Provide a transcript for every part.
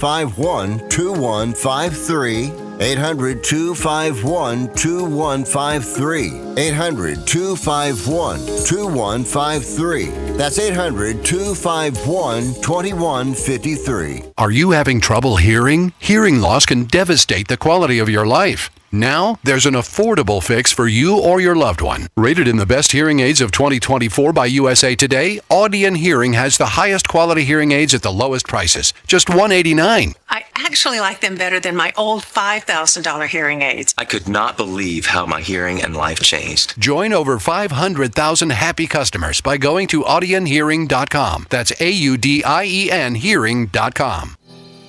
800-251-2153. 800-251-2153. 800-251-2153. That's 800-251-2153. Are you having trouble hearing? Hearing loss can devastate the quality of your life. Now, there's an affordable fix for you or your loved one. Rated in the best hearing aids of 2024 by USA Today, Audion Hearing has the highest quality hearing aids at the lowest prices, just $189. I actually like them better than my old $5,000 hearing aids. I could not believe how my hearing and life changed. Join over 500,000 happy customers by going to audionhearing.com. That's AUDIEN hearing.com.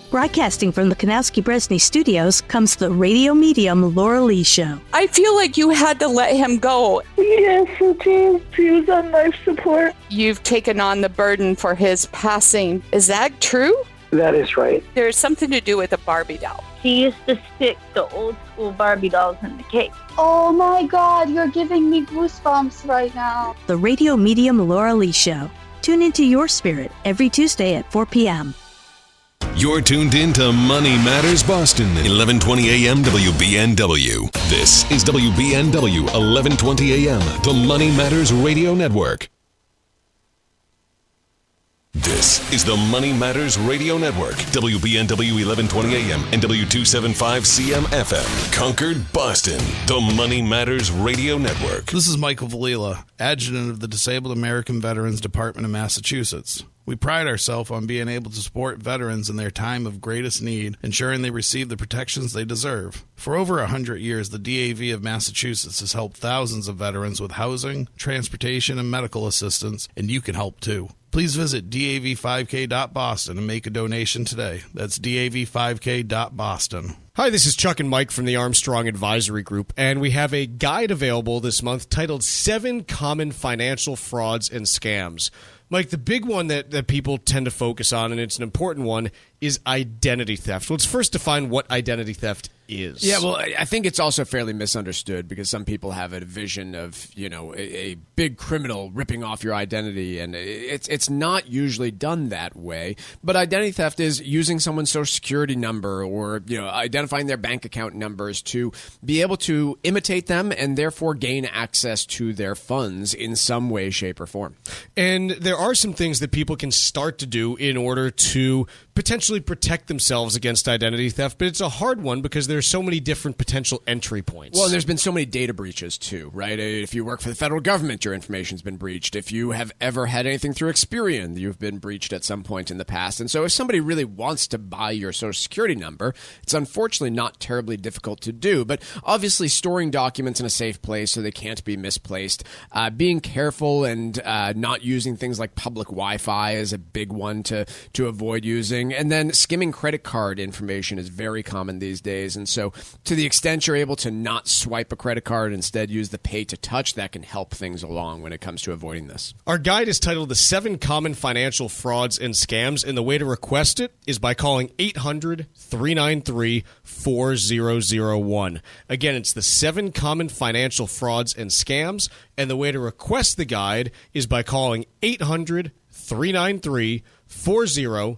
Broadcasting from the Kanowski-Bresney studios comes the radio medium Laura Lee Show. I feel like you had to let him go. Yes, it is. He was on life support. You've taken on the burden for his passing. Is that true? That is right. There's something to do with a Barbie doll. He used to stick the old school Barbie dolls in the cake. Oh my God, you're giving me goosebumps right now. The radio medium Laura Lee Show. Tune into your spirit every Tuesday at 4 p.m. You're tuned in to Money Matters Boston, 1120 AM WBNW. This is WBNW, 1120 AM, the Money Matters Radio Network. This is the Money Matters Radio Network, WBNW 1120 AM and W275 CM FM, Concord, Boston, the Money Matters Radio Network. This is Michael Valila, Adjutant of the Disabled American Veterans Department of Massachusetts. We pride ourselves on being able to support veterans in their time of greatest need, ensuring they receive the protections they deserve. For over 100 years, the DAV of Massachusetts has helped thousands of veterans with housing, transportation, and medical assistance, and you can help too. Please visit dav5k.boston and make a donation today. That's dav5k.boston. Hi, this is Chuck and Mike from the Armstrong Advisory Group, and we have a guide available this month titled 7 Common Financial Frauds and Scams. Mike, the big one that people tend to focus on, and it's an important one, is identity theft. Let's first define what identity theft is. Yeah, well, I think it's also fairly misunderstood because some people have a vision of, a big criminal ripping off your identity, and it's not usually done that way. But identity theft is using someone's social security number or, identifying their bank account numbers to be able to imitate them and therefore gain access to their funds in some way, shape, or form. And there are some things that people can start to do in order to potentially protect themselves against identity theft, but it's a hard one because there's so many different potential entry points. Well, there's been so many data breaches too, right? If you work for the federal government, your information's been breached. If you have ever had anything through Experian, you've been breached at some point in the past. And so if somebody really wants to buy your social security number, it's unfortunately not terribly difficult to do. But obviously storing documents in a safe place so they can't be misplaced, being careful and not using things like public Wi-Fi is a big one to avoid using. And then skimming credit card information is very common these days. And so to the extent you're able to not swipe a credit card, instead use the pay to touch, that can help things along when it comes to avoiding this. Our guide is titled The 7 Common Financial Frauds and Scams, and the way to request it is by calling 800-393-4001. Again, it's the 7 Common Financial Frauds and Scams, and the way to request the guide is by calling 800-393-4001.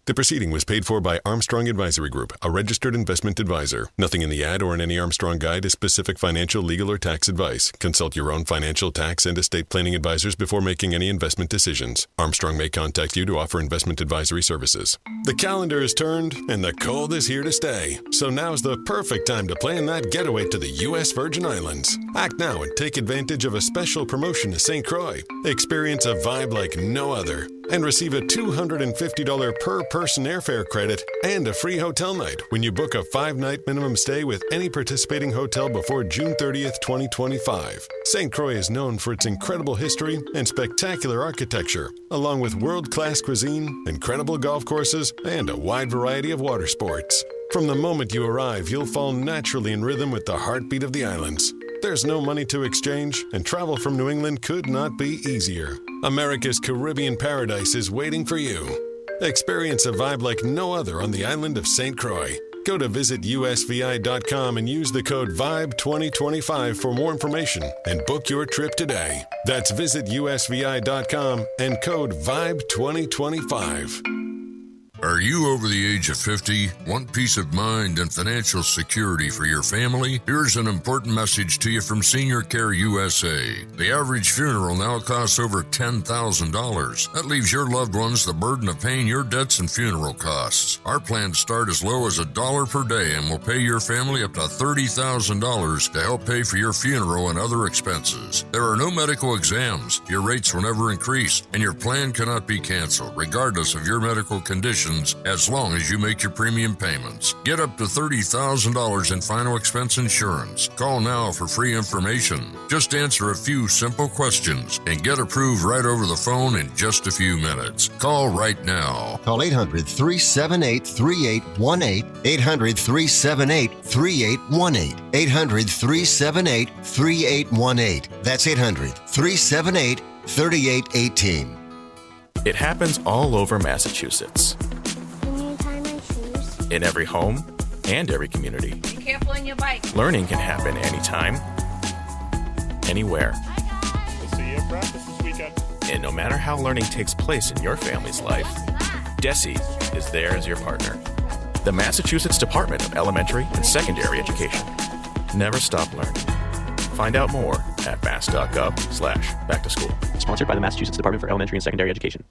The proceeding was paid for by Armstrong Advisory Group, a registered investment advisor. Nothing in the ad or in any Armstrong guide is specific financial, legal, or tax advice. Consult your own financial, tax, and estate planning advisors before making any investment decisions. Armstrong may contact you to offer investment advisory services. The calendar is turned, and the cold is here to stay. So now's the perfect time to plan that getaway to the U.S. Virgin Islands. Act now and take advantage of a special promotion to St. Croix. Experience a vibe like no other and receive a $250 per person airfare credit and a free hotel night when you book a 5-night minimum stay with any participating hotel before June 30th, 2025. St. Croix is known for its incredible history and spectacular architecture, along with world-class cuisine, incredible golf courses, and a wide variety of water sports. From the moment you arrive, you'll fall naturally in rhythm with the heartbeat of the islands. There's no money to exchange, and travel from New England could not be easier. America's Caribbean paradise is waiting for you. Experience a vibe like no other on the island of St. Croix. Go to visitusvi.com and use the code VIBE2025 for more information and book your trip today. That's visitusvi.com and code VIBE2025. Are you over the age of 50? Want peace of mind and financial security for your family? Here's an important message to you from Senior Care USA. The average funeral now costs over $10,000. That leaves your loved ones the burden of paying your debts and funeral costs. Our plans start as low as $1 per day and will pay your family up to $30,000 to help pay for your funeral and other expenses. There are no medical exams. Your rates will never increase, and your plan cannot be canceled, regardless of your medical conditions, as long as you make your premium payments. Get up to $30,000 in final expense insurance. Call now for free information. Just answer a few simple questions and get approved right over the phone in just a few minutes. Call right now. Call 800-378-3818. 800-378-3818. 800-378-3818. That's 800-378-3818. It happens all over Massachusetts. In every home and every community. Be careful on your bike. Learning can happen anytime, anywhere. We'll see you at practice this weekend. And no matter how learning takes place in your family's life, DESE is there as your partner. The Massachusetts Department of Elementary and Secondary Education. Never stop learning. Find out more at mass.gov/back-to-school. Sponsored by the Massachusetts Department for Elementary and Secondary Education.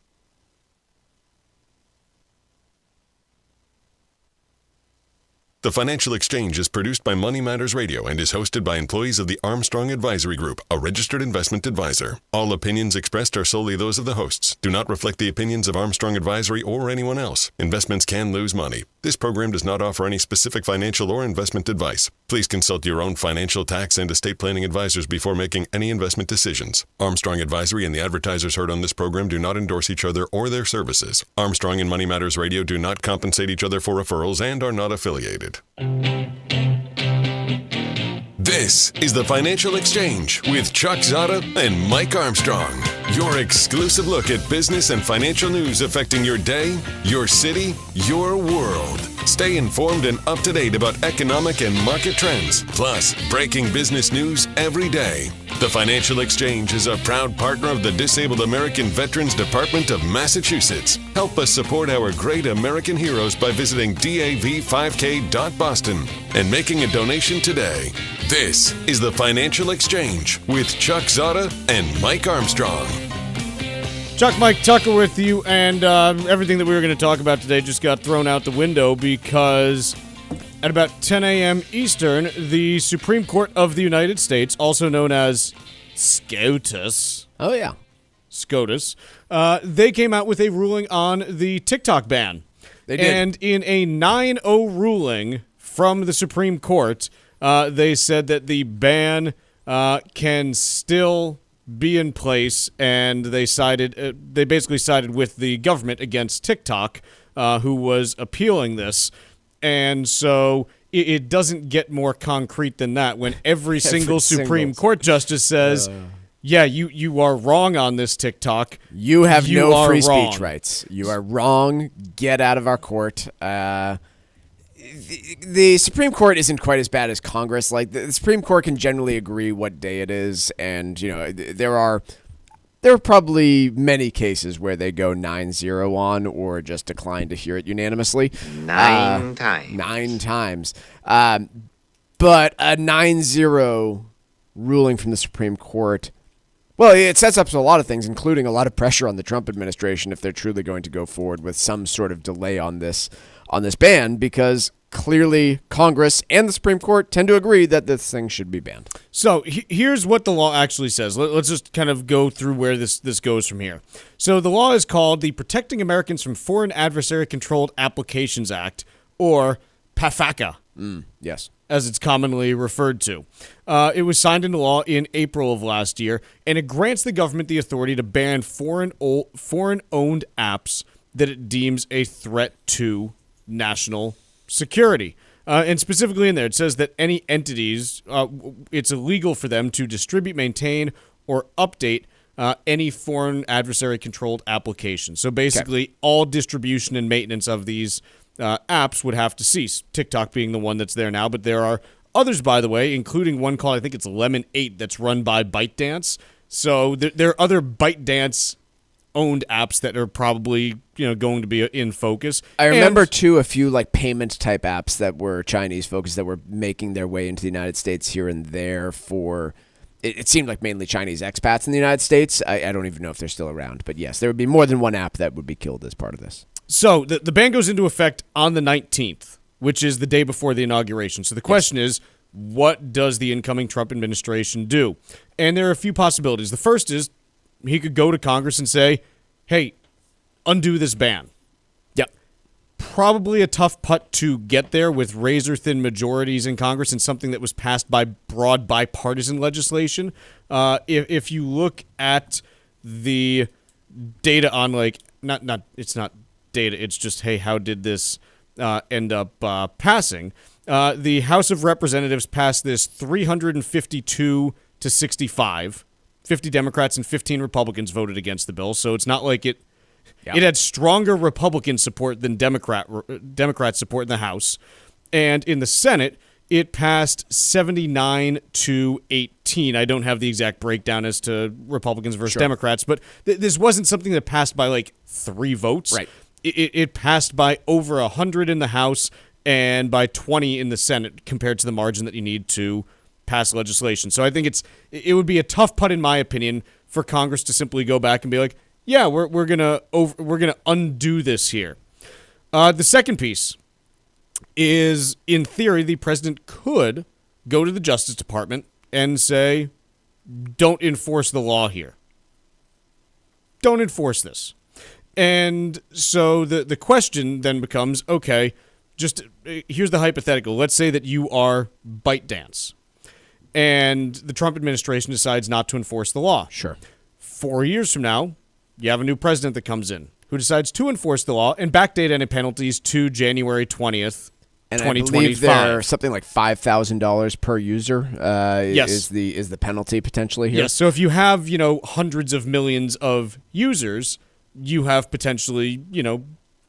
The Financial Exchange is produced by Money Matters Radio and is hosted by employees of the Armstrong Advisory Group, a registered investment advisor. All opinions expressed are solely those of the hosts, do not reflect the opinions of Armstrong Advisory or anyone else. Investments can lose money. This program does not offer any specific financial or investment advice. Please consult your own financial, tax, and estate planning advisors before making any investment decisions. Armstrong Advisory and the advertisers heard on this program do not endorse each other or their services. Armstrong and Money Matters Radio do not compensate each other for referrals and are not affiliated. This is the Financial Exchange with Chuck Zodda and Mike Armstrong. Your exclusive look at business and financial news affecting your day, your city, your world. Stay informed and up to date about economic and market trends, plus breaking business news every day. The Financial Exchange is a proud partner of the Disabled American Veterans Department of Massachusetts. Help us support our great American heroes by visiting dav5k.boston and making a donation today. This is the Financial Exchange with Chuck Zodda and Mike Armstrong. Chuck, Mike Tucker with you, and everything that we were going to talk about today just got thrown out the window because at about 10 a.m. Eastern, the Supreme Court of the United States, also known as SCOTUS. Oh, yeah. SCOTUS. They came out with a ruling on the TikTok ban. They did. And in a 9-0 ruling from the Supreme Court, they said that the ban can still be in place, and they basically sided with the government against TikTok, who was appealing this. And so it doesn't get more concrete than that when every single Supreme Court justice says, yeah, you are wrong on this, TikTok. You have no free wrong. speech rights. You are wrong. Get out of our court. The Supreme Court isn't quite as bad as Congress. Like, the Supreme Court can generally agree what day it is, and there are probably many cases where they go 9-0 on or just decline to hear it unanimously. 9 times. 9 times. But a 9-0 ruling from the Supreme Court, well, it sets up a lot of things, including a lot of pressure on the Trump administration if they're truly going to go forward with some sort of delay on this ban, because clearly Congress and the Supreme Court tend to agree that this thing should be banned. So here's what the law actually says. Let's just kind of go through where this goes from here. So the law is called the Protecting Americans from Foreign Adversary Controlled Applications Act, or PAFACA. Yes. As it's commonly referred to. It was signed into law in April of last year, and it grants the government the authority to ban foreign-owned apps that it deems a threat to national security. And specifically in there, it says that any entities, it's illegal for them to distribute, maintain, or update any foreign adversary-controlled application. So basically, all distribution and maintenance of these apps would have to cease. TikTok being the one that's there now, but there are others, by the way, including one called, I think it's Lemon 8, that's run by ByteDance. So there are other ByteDance owned apps that are probably going to be in focus. I remember too a few like payment type apps that were Chinese focused that were making their way into the United States here and there for. It seemed like mainly Chinese expats in the United States. I don't even know if they're still around, but yes, there would be more than one app that would be killed as part of this. So the ban goes into effect on the 19th, which is the day before the inauguration. So the question is, what does the incoming Trump administration do? And there are a few possibilities. The first is he could go to Congress and say, hey, undo this ban. Yep. Probably a tough putt to get there with razor-thin majorities in Congress and something that was passed by broad bipartisan legislation. If you look at the data on it's not data, it's just, hey, how did this end up passing? The House of Representatives passed this 352 to 65. 50 Democrats and 15 Republicans voted against the bill, so it's not like it had stronger Republican support than Democrat support in the House. And in the Senate, it passed 79 to 18. I don't have the exact breakdown as to Republicans versus Democrats, but this wasn't something that passed by like 3 votes. Right. It passed by over 100 in the House and by 20 in the Senate compared to the margin that you need to pass legislation. So I think it would be a tough putt, in my opinion, for Congress to simply go back and be like, yeah, we're gonna undo this here. The second piece is, in theory, the president could go to the Justice Department and say, don't enforce the law here. Don't enforce this. And so the question then becomes, okay, just here's the hypothetical. Let's say that you are ByteDance, and the Trump administration decides not to enforce the law. Sure. 4 years from now, you have a new president that comes in who decides to enforce the law and backdate any penalties to January 20th, and 2025. I believe they're something like $5,000 per user. Yes. is the penalty potentially here? Yes. So if you have hundreds of millions of users, you have potentially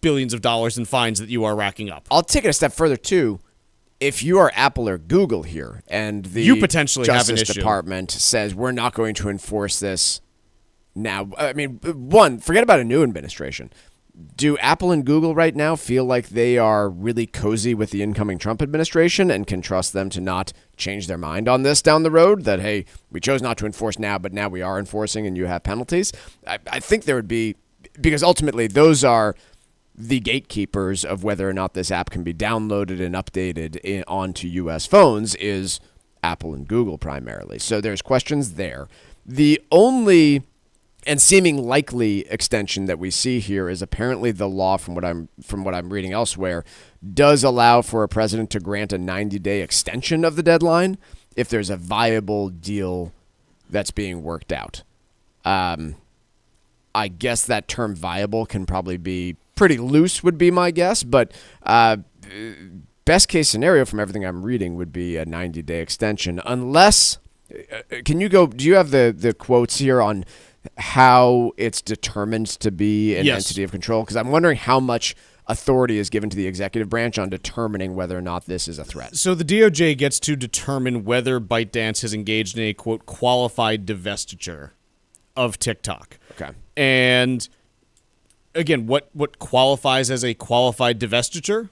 billions of dollars in fines that you are racking up. I'll take it a step further too. If you are Apple or Google here, and the you potentially have an Justice issue. Department says we're not going to enforce this now, I mean, one, forget about a new administration. Do Apple and Google right now feel like they are really cozy with the incoming Trump administration and can trust them to not change their mind on this down the road? That, hey, we chose not to enforce now, but now we are enforcing and you have penalties? I think there would be, because ultimately those are the gatekeepers of whether or not this app can be downloaded and updated onto U.S. phones is Apple and Google primarily. So there's questions there. The only and seeming likely extension that we see here is apparently the law, from what I'm reading elsewhere, does allow for a president to grant a 90-day extension of the deadline if there's a viable deal that's being worked out. I guess that term viable can probably be pretty loose, would be my guess, but best case scenario from everything I'm reading would be a 90-day extension, unless do you have the quotes here on how it's determined to be an entity of control? Because I'm wondering how much authority is given to the executive branch on determining whether or not this is a threat. So the DOJ gets to determine whether ByteDance has engaged in a, quote, qualified divestiture of TikTok. Okay. And again, what qualifies as a qualified divestiture?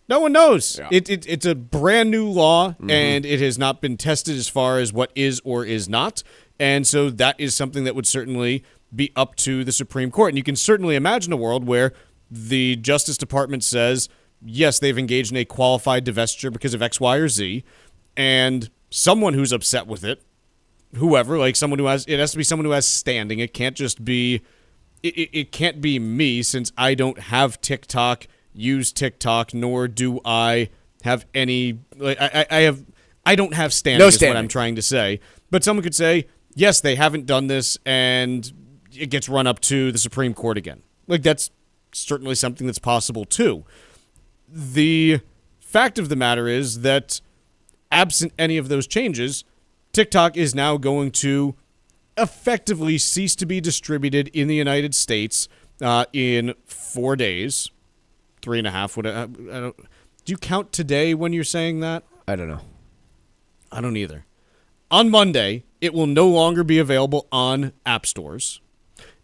No one knows. Yeah. It's a brand new law, and it has not been tested as far as what is or is not. And so that is something that would certainly be up to the Supreme Court. And you can certainly imagine a world where the Justice Department says, yes, they've engaged in a qualified divestiture because of X, Y, or Z, and someone who's upset with it, whoever, like someone who has, it has to be someone who has standing. It can't just be, it can't be me, since I don't have TikTok, use TikTok, nor do I have any, like, I don't have standing, is what I'm trying to say. But someone could say, yes, they haven't done this, and it gets run up to the Supreme Court again. Like, that's certainly something that's possible, too. The fact of the matter is that, absent any of those changes, TikTok is now going to effectively cease to be distributed in the United States in 4 days. 3.5. Do you count today when you're saying that? I don't know. I don't either. On Monday, it will no longer be available on app stores.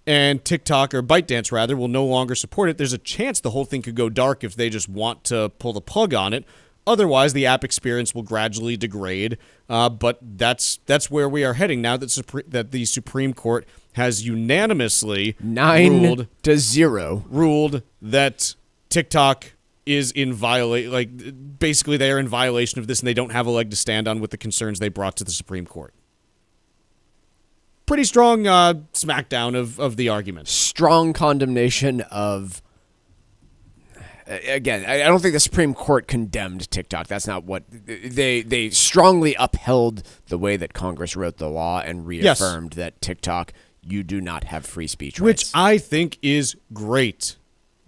and TikTok, or ByteDance rather, will no longer support it, there's a chance the whole thing could go dark if they just want to pull the plug on it. Otherwise, the app experience will gradually degrade, but that's where we are heading now that the Supreme Court has unanimously 9-0 ruled that TikTok is in violation. Basically, they are in violation of this, and they don't have a leg to stand on with the concerns they brought to the Supreme Court. Pretty strong smackdown of the argument. Strong condemnation of. Again, I don't think the Supreme Court condemned TikTok. That's not what they strongly upheld the way that Congress wrote the law and reaffirmed that TikTok, you do not have free speech rights. Which I think is great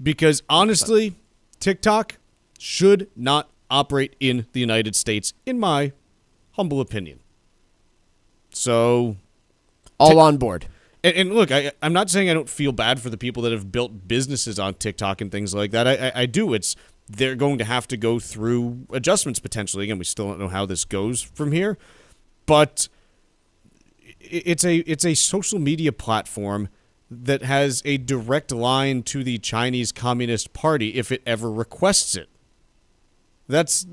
because honestly, TikTok should not operate in the United States, in my humble opinion. So, all on board. And look, I'm not saying I don't feel bad for the people that have built businesses on TikTok and things like that. I do. They're going to have to go through adjustments potentially. Again, we still don't know how this goes from here. But it's a social media platform that has a direct line to the Chinese Communist Party if it ever requests it. That's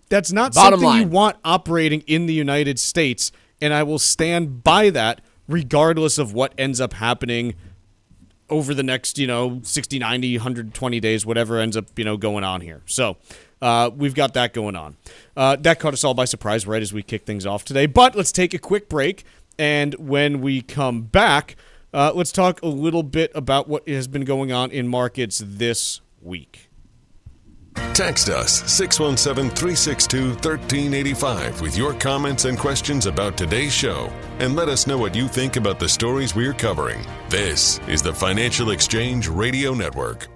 not Bottom something line. you want operating in the United States, and I will stand by that regardless of what ends up happening over the next, 60, 90, 120 days, whatever ends up, going on here. So we've got that going on. That caught us all by surprise right as we kick things off today. But let's take a quick break, and when we come back, let's talk a little bit about what has been going on in markets this week. Text us 617-362-1385 with your comments and questions about today's show, and let us know what you think about the stories we're covering. This is the Financial Exchange Radio Network.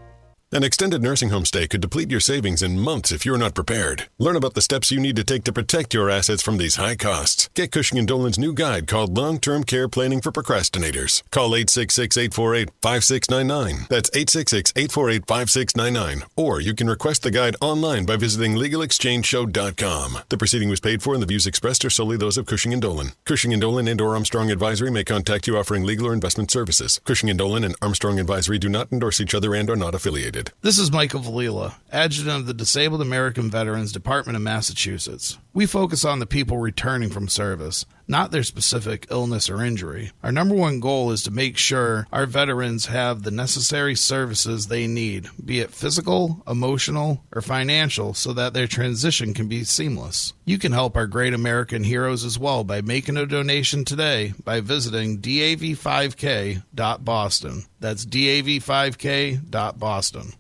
An extended nursing home stay could deplete your savings in months if you're not prepared. Learn about the steps you need to take to protect your assets from these high costs. Get Cushing & Dolan's new guide called Long-Term Care Planning for Procrastinators. Call 866-848-5699. That's 866-848-5699. Or you can request the guide online by visiting LegalExchangeShow.com. The proceeding was paid for, and the views expressed are solely those of Cushing & Dolan. Cushing & Dolan and/or Armstrong Advisory may contact you offering legal or investment services. Cushing & Dolan and Armstrong Advisory do not endorse each other and are not affiliated. This is Michael Valila, Adjutant of the Disabled American Veterans Department of Massachusetts. We focus on the people returning from service, not their specific illness or injury. Our number one goal is to make sure our veterans have the necessary services they need, be it physical, emotional, or financial, so that their transition can be seamless. You can help our great American heroes as well by making a donation today by visiting dav5k.boston. That's dav5k.boston.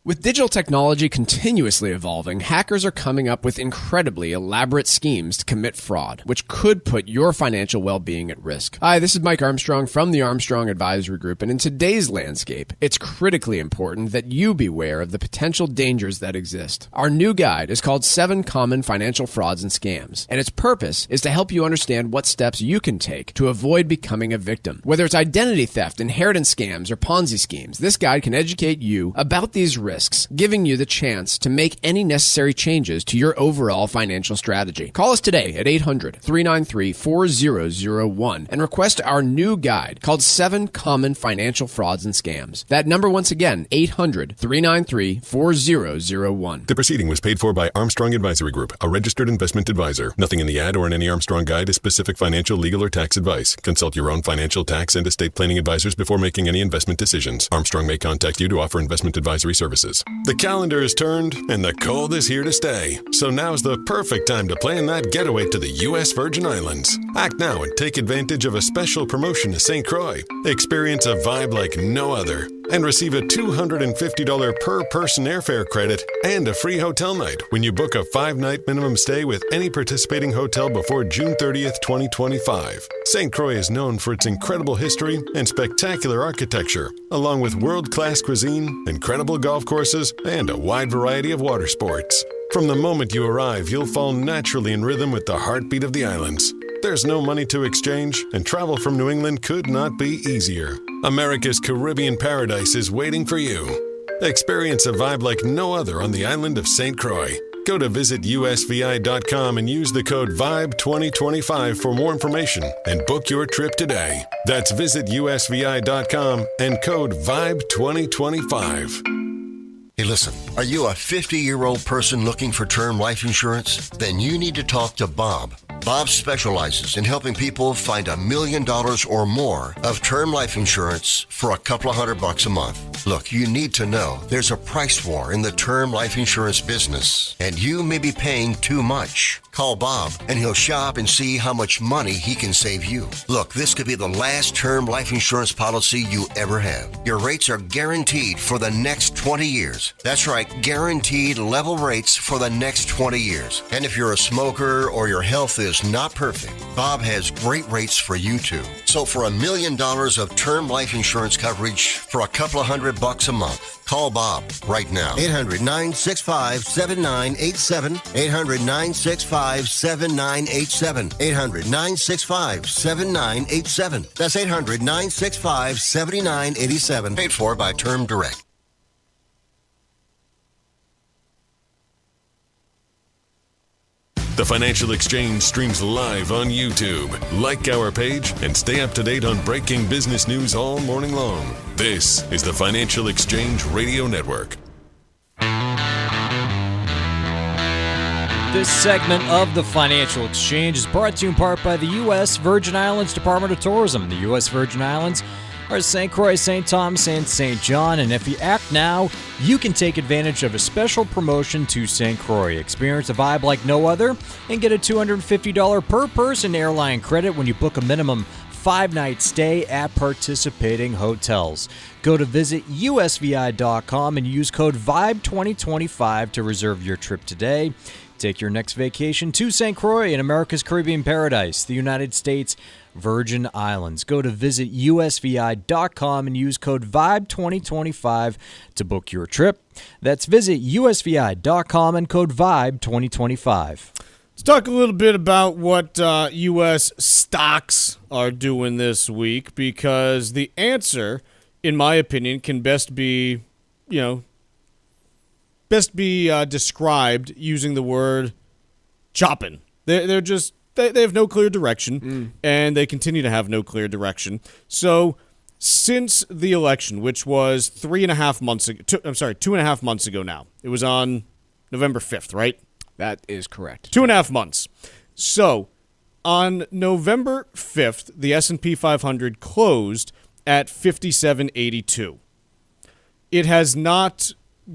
With digital technology continuously evolving, hackers are coming up with incredibly elaborate schemes to commit fraud, which could put your financial well-being at risk. Hi, this is Mike Armstrong from the Armstrong Advisory Group, and in today's landscape, it's critically important that you beware of the potential dangers that exist. Our new guide is called 7 Common Financial Frauds and Scams, and its purpose is to help you understand what steps you can take to avoid becoming a victim. Whether it's identity theft, inheritance scams, or Ponzi schemes, this guide can educate you about these risks, giving you the chance to make any necessary changes to your overall financial strategy. Call us today at 800-393-4001 and request our new guide called 7 Common Financial Frauds and Scams. That number once again, 800-393-4001. The proceeding was paid for by Armstrong Advisory Group, a registered investment advisor. Nothing in the ad or in any Armstrong guide is specific financial, legal, or tax advice. Consult your own financial, tax, and estate planning advisors before making any investment decisions. Armstrong may contact you to offer investment advisory services. The calendar is turned and the cold is here to stay. So now's the perfect time to plan that getaway to the U.S. Virgin Islands. Act now and take advantage of a special promotion to St. Croix. Experience a vibe like no other and receive a $250 per person airfare credit and a free hotel night when you book a 5-night minimum stay with any participating hotel before June 30th, 2025. St. Croix is known for its incredible history and spectacular architecture, along with world-class cuisine, incredible golf courses, and a wide variety of water sports. From the moment you arrive, you'll fall naturally in rhythm with the heartbeat of the islands. There's no money to exchange, and travel from New England could not be easier. America's Caribbean paradise is waiting for you. Experience a vibe like no other on the island of St. Croix. Go to visitusvi.com and use the code VIBE2025 for more information and book your trip today. That's visitusvi.com and code VIBE2025. Hey, listen, are you a 50-year-old person looking for term life insurance? Then you need to talk to Bob. Bob specializes in helping people find $1 million or more of term life insurance for a couple of $100 a month. Look, you need to know there's a price war in the term life insurance business, and you may be paying too much. Call Bob, and he'll shop and see how much money he can save you. Look, this could be the last term life insurance policy you ever have. Your rates are guaranteed for the next 20 years. That's right, guaranteed level rates for the next 20 years. And if you're a smoker or your health is not perfect, Bob has great rates for you too. So for $1 million of term life insurance coverage for a couple of $100 a month, call Bob right now. 800-965-7987. 800-965-7987. 800-965-7987. That's 800-965-7987. Paid for by Term Direct. The Financial Exchange streams live on YouTube. Like our page and stay up to date on breaking business news all morning long. This is the Financial Exchange Radio Network. This segment of the Financial Exchange is brought to you in part by the U.S. Virgin Islands Department of Tourism. The U.S. Virgin Islands are St. Croix, St. Thomas, and St. John. And if you act now, you can take advantage of a special promotion to St. Croix. Experience a vibe like no other and get a $250 per person airline credit when you book a minimum 5-night stay at participating hotels. Go to visitusvi.com and use code VIBE2025 to reserve your trip today. Take your next vacation to St. Croix in America's Caribbean paradise, the United States Virgin Islands. Go to visitusvi.com and use code VIBE2025 to book your trip. That's visitusvi.com and code VIBE2025. Let's talk a little bit about what U.S. stocks are doing this week, because the answer, in my opinion, can best be, described using the word chopping. They're just they have no clear direction, and they continue to have no clear direction. So since the election, which was 2.5 months ago now, it was on November 5th, right? That is correct. 2.5 months. So on November 5th, the S&P 500 closed at 5782. It has not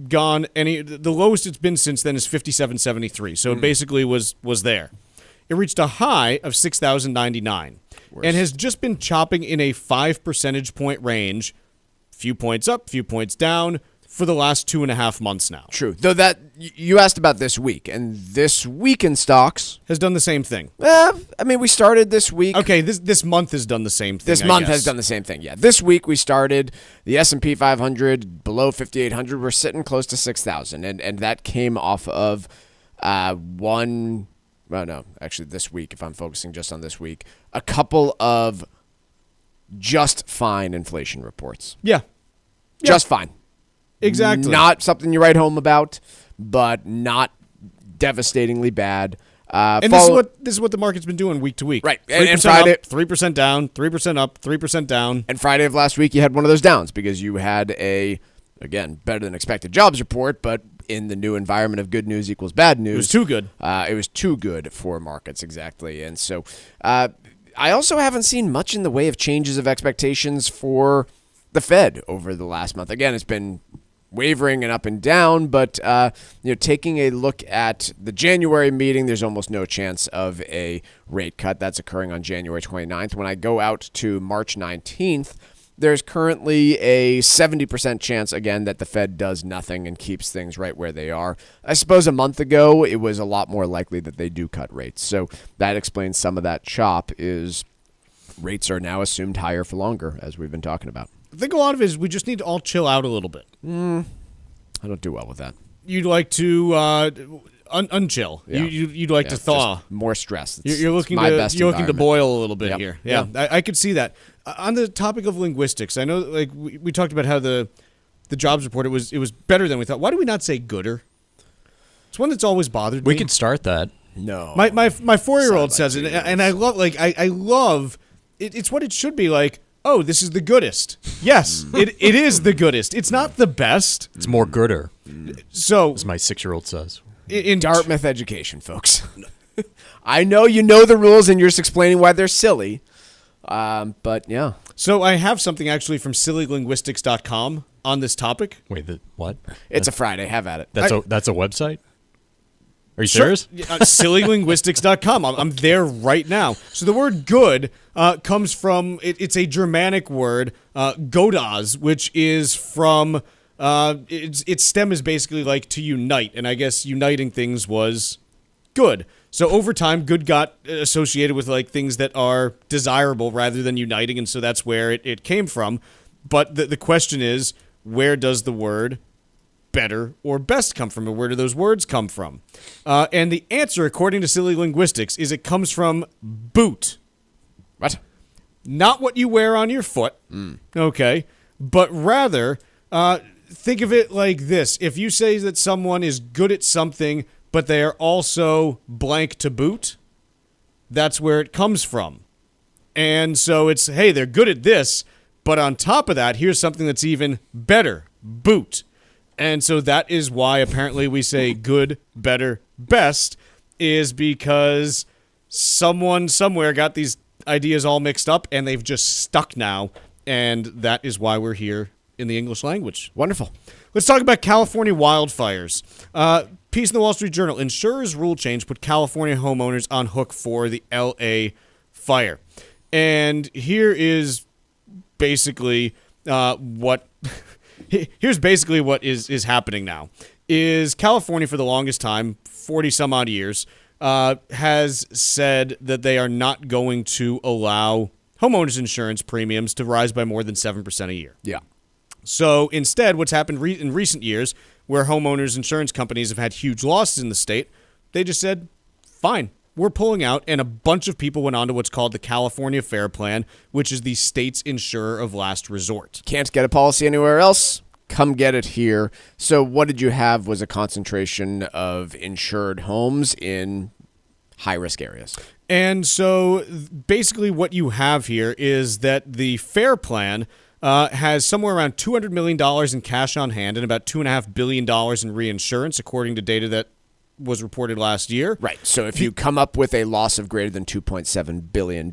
gone any. The lowest it's been since then is 5773. So it basically was there. It reached a high of 6,099 and has just been chopping in a 5 percentage point range, few points up, few points down, for the last 2.5 months now. True. Though that you asked about this week, and this week in stocks has done the same thing. We started this week. Okay, this month has done the same thing. This month has done the same thing. Yeah. This week we started the S&P 500 below 5,800. We're sitting close to 6,000, and that came off of this week, if I'm focusing just on this week, a couple of just fine inflation reports. Yeah. Just fine. Exactly. Not something you write home about, but not devastatingly bad. And this is what the market's been doing week to week. Right. 3% and Friday, up, 3% down, 3% up, 3% down. And Friday of last week, you had one of those downs because you had again, better than expected jobs report, but in the new environment of good news equals bad news. It was too good. It was too good for markets, exactly. And so I also haven't seen much in the way of changes of expectations for the Fed over the last month. Again, it's been wavering and up and down, but taking a look at the January meeting, there's almost no chance of a rate cut. That's occurring on January 29th. When I go out to March 19th, there's currently a 70% chance, again, that the Fed does nothing and keeps things right where they are. I suppose a month ago, it was a lot more likely that they do cut rates. So that explains some of that chop is rates are now assumed higher for longer, as we've been talking about. I think a lot of it is we just need to all chill out a little bit. I don't do well with that. You'd like to unchill. Yeah. You'd like to thaw. More stress. You're looking to boil a little bit here. Yeah. I could see that. On the topic of linguistics, I know we talked about how the jobs report it was better than we thought. Why do we not say gooder? It's one that's always bothered me. We can start that. No. My 4-year-old says it, and I love, like, I love, it's what it should be like. Oh, this is the goodest. Yes, it is the goodest. It's not the best. It's more gooder. So, as my 6-year-old says. In Dartmouth education, folks. I know you know the rules and you're just explaining why they're silly. But yeah. So I have something actually from sillylinguistics.com on this topic. Wait, what? It's a Friday. Have at it. That's a website? Are you serious? Sillylinguistics.com. I'm there right now. So the word good comes from, it's a Germanic word, godas, which is from, its stem is basically like to unite. And I guess uniting things was good. So over time, good got associated with like things that are desirable rather than uniting. And so that's where it came from. But the question is, where does the word better or best come from, or where do those words come from? And the answer, according to Silly Linguistics, is it comes from boot. What? Not what you wear on your foot, okay, but rather think of it like this. If you say that someone is good at something, but they are also blank to boot, that's where it comes from. And so it's, hey, they're good at this, but on top of that, here's something that's even better, boot. And so that is why apparently we say good, better, best, is because someone somewhere got these ideas all mixed up and they've just stuck now. And that is why we're here in the English language. Wonderful. Let's talk about California wildfires. Piece in the Wall Street Journal. Insurers' rule change put California homeowners on hook for the LA fire. And here is basically what... Here's basically what is happening now. Is California, for the longest time, 40-some-odd years, has said that they are not going to allow homeowners insurance premiums to rise by more than 7% a year. Yeah. So instead, what's happened in recent years, where homeowners insurance companies have had huge losses in the state, they just said, fine, we're pulling out, and a bunch of people went on to what's called the California Fair Plan, which is the state's insurer of last resort. Can't get a policy anywhere else? Come get it here. So what did you have was a concentration of insured homes in high-risk areas. And so basically what you have here is that the Fair Plan has somewhere around $200 million in cash on hand and about $2.5 billion in reinsurance, according to data that was reported last year. Right. So if you come up with a loss of greater than $2.7 billion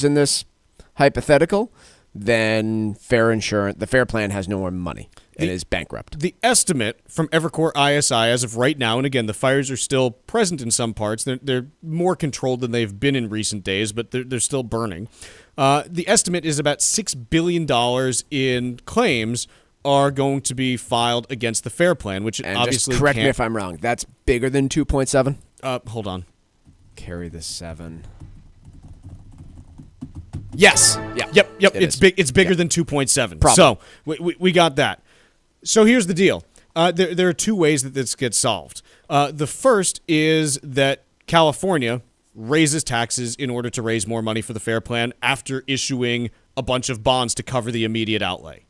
in this hypothetical, then the Fair Plan has no more money and is bankrupt. The estimate from Evercore ISI as of right now, and again, the fires are still present in some parts. They're more controlled than they've been in recent days, but they're still burning. The estimate is about $6 billion in claims are going to be filed against the Fair Plan, which and obviously just correct me if I'm wrong. That's bigger than 2.7? Hold on. Carry the 7. Yes. Yeah. Yep. It's big. It's bigger than 2.7. Probably. So we got that. So here's the deal. There are two ways that this gets solved. The first is that California raises taxes in order to raise more money for the Fair Plan after issuing a bunch of bonds to cover the immediate outlay.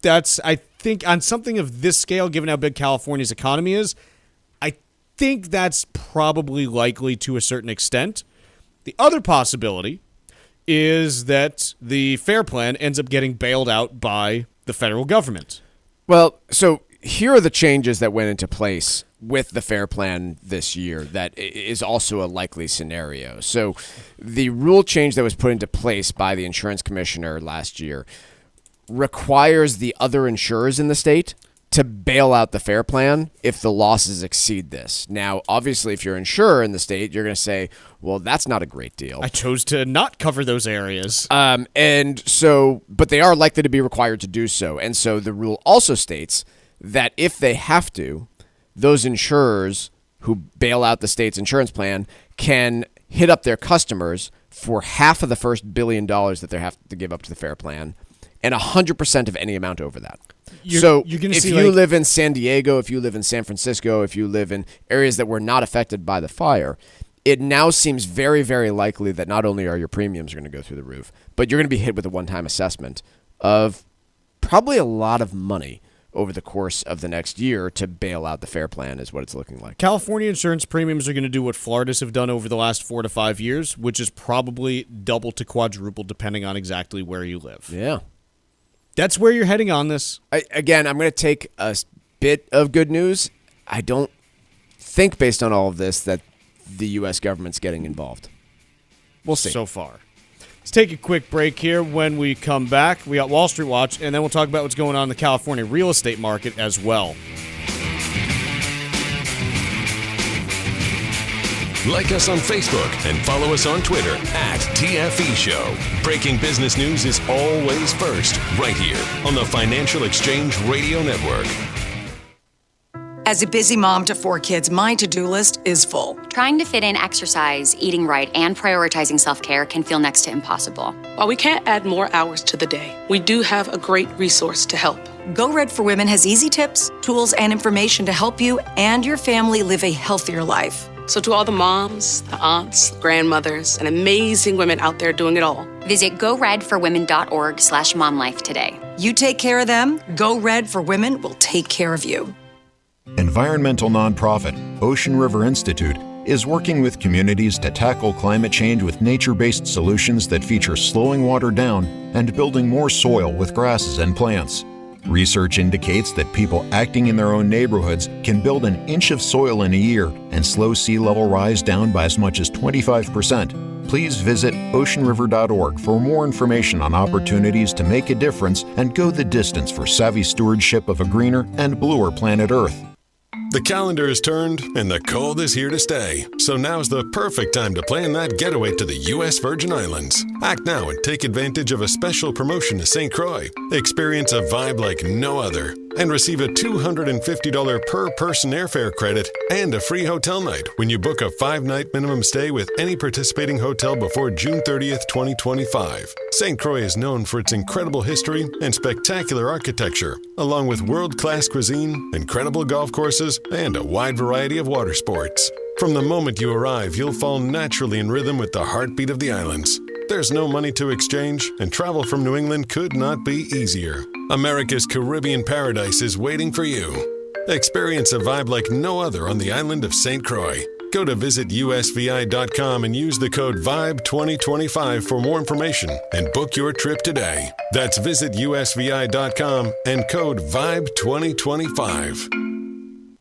That's, I think, on something of this scale, given how big California's economy is, I think that's probably likely to a certain extent. The other possibility is that the Fair Plan ends up getting bailed out by the federal government. Well, so here are the changes that went into place with the Fair Plan this year that is also a likely scenario. So the rule change that was put into place by the insurance commissioner last year requires the other insurers in the state to bail out the Fair Plan if the losses exceed this. Now, obviously, if you're an insurer in the state, you're going to say, well, that's not a great deal. I chose to not cover those areas. And so, but they are likely to be required to do so. And so the rule also states that if they have to, those insurers who bail out the state's insurance plan can hit up their customers for half of the first $1 billion that they have to give up to the Fair Plan and 100% of any amount over that. If you live in San Diego, if you live in San Francisco, if you live in areas that were not affected by the fire, it now seems very, very likely that not only are your premiums going to go through the roof, but you're going to be hit with a one-time assessment of probably a lot of money over the course of the next year to bail out the FAIR Plan is what it's looking like. California insurance premiums are going to do what Florida's have done over the last 4 to 5 years, which is probably double to quadruple depending on exactly where you live. Yeah. That's where you're heading on this. Again, I'm going to take a bit of good news. I don't think, based on all of this, that the U.S. government's getting involved. We'll see. So far. Let's take a quick break here. When we come back, we got Wall Street Watch, and then we'll talk about what's going on in the California real estate market as well. Like us on Facebook and follow us on Twitter @TFE Show. Breaking business news is always first, right here on the Financial Exchange Radio Network. As a busy mom to 4 kids, my to-do list is full. Trying to fit in exercise, eating right, and prioritizing self-care can feel next to impossible. While we can't add more hours to the day, we do have a great resource to help. Go Red for Women has easy tips, tools, and information to help you and your family live a healthier life. So to all the moms, the aunts, grandmothers, and amazing women out there doing it all, visit goredforwomen.org/momlife today. You take care of them, Go Red for Women will take care of you. Environmental nonprofit Ocean River Institute is working with communities to tackle climate change with nature-based solutions that feature slowing water down and building more soil with grasses and plants. Research indicates that people acting in their own neighborhoods can build an inch of soil in a year and slow sea level rise down by as much as 25%. Please visit oceanriver.org for more information on opportunities to make a difference and go the distance for savvy stewardship of a greener and bluer planet Earth. The calendar is turned and the cold is here to stay. So now's the perfect time to plan that getaway to the U.S. Virgin Islands. Act now and take advantage of a special promotion to St. Croix. Experience a vibe like no other and receive a $250 per person airfare credit and a free hotel night when you book a 5-night minimum stay with any participating hotel before June 30th, 2025. St. Croix is known for its incredible history and spectacular architecture, along with world-class cuisine, incredible golf courses, and a wide variety of water sports. From the moment you arrive, you'll fall naturally in rhythm with the heartbeat of the islands. There's no money to exchange, and travel from New England could not be easier. America's Caribbean paradise is waiting for you. Experience a vibe like no other on the island of St. Croix. Go to visitusvi.com and use the code VIBE2025 for more information and book your trip today. That's visitusvi.com and code VIBE2025.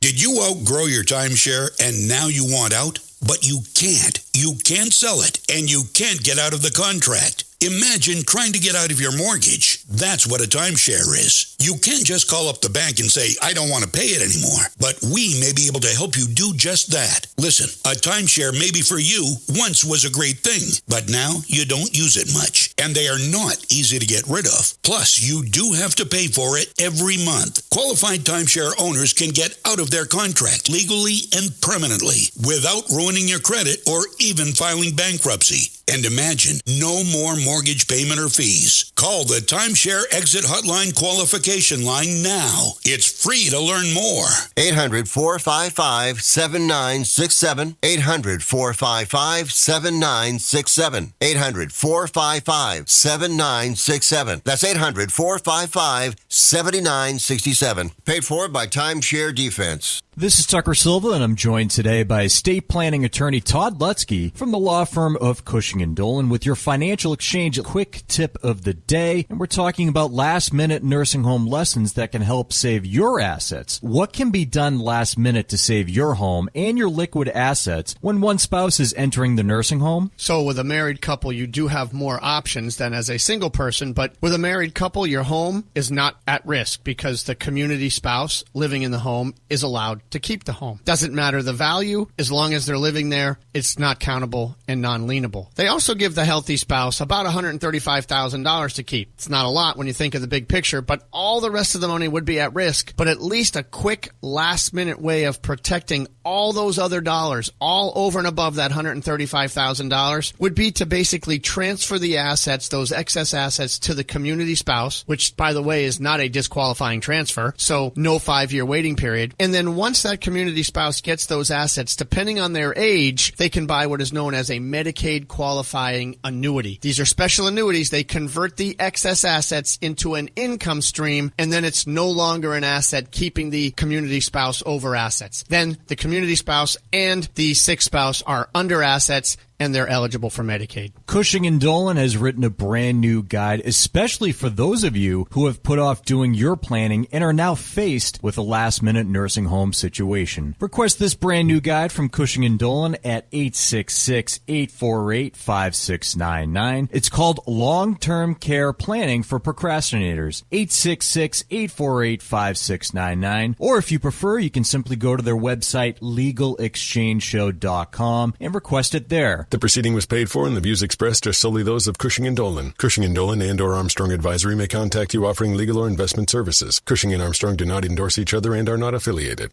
Did you outgrow your timeshare and now you want out? But you can't. You can't sell it, and you can't get out of the contract. Imagine trying to get out of your mortgage. That's what a timeshare is. You can't just call up the bank and say, I don't want to pay it anymore. But we may be able to help you do just that. Listen, a timeshare maybe for you once was a great thing, but now you don't use it much. And they are not easy to get rid of. Plus, you do have to pay for it every month. Qualified timeshare owners can get out of their contract legally and permanently without ruining your credit or even filing bankruptcy. And imagine no more mortgage payment or fees. Call the Timeshare Exit Hotline qualification line now. It's free to learn more. 800-455-7967. 800-455-7967. 800-455-7967. That's 800-455-7967. Paid for by Timeshare Defense. This is Tucker Silva, and I'm joined today by estate planning attorney Todd Lutzke from the law firm of Cushing & Dolan with your Financial Exchange quick tip of the day. And we're talking about last-minute nursing home lessons that can help save your assets. What can be done last minute to save your home and your liquid assets when one spouse is entering the nursing home? So with a married couple, you do have more options than as a single person. But with a married couple, your home is not at risk because the community spouse living in the home is allowed to keep the home. Doesn't matter the value, as long as they're living there, it's not countable and non-lienable. They also give the healthy spouse about $135,000 to keep. It's not a lot when you think of the big picture, but all the rest of the money would be at risk. But at least a quick last-minute way of protecting all those other dollars, all over and above that $135,000, would be to basically transfer the assets, those excess assets, to the community spouse, which, by the way, is not a disqualifying transfer, so no 5-year waiting period. And then once once that community spouse gets those assets, depending on their age, they can buy what is known as a Medicaid qualifying annuity. These are special annuities. They convert the excess assets into an income stream, and then it's no longer an asset, keeping the community spouse over assets. Then the community spouse and the sick spouse are under assets, and they're eligible for Medicaid. Cushing & Dolan has written a brand new guide, especially for those of you who have put off doing your planning and are now faced with a last-minute nursing home situation. Request this brand new guide from Cushing & Dolan at 866-848-5699. It's called Long-Term Care Planning for Procrastinators. 866-848-5699. Or if you prefer, you can simply go to their website, legalexchangeshow.com, and request it there. The proceeding was paid for and the views expressed are solely those of Cushing & Dolan. Cushing & Dolan and or Armstrong Advisory may contact you offering legal or investment services. Cushing & Armstrong do not endorse each other and are not affiliated.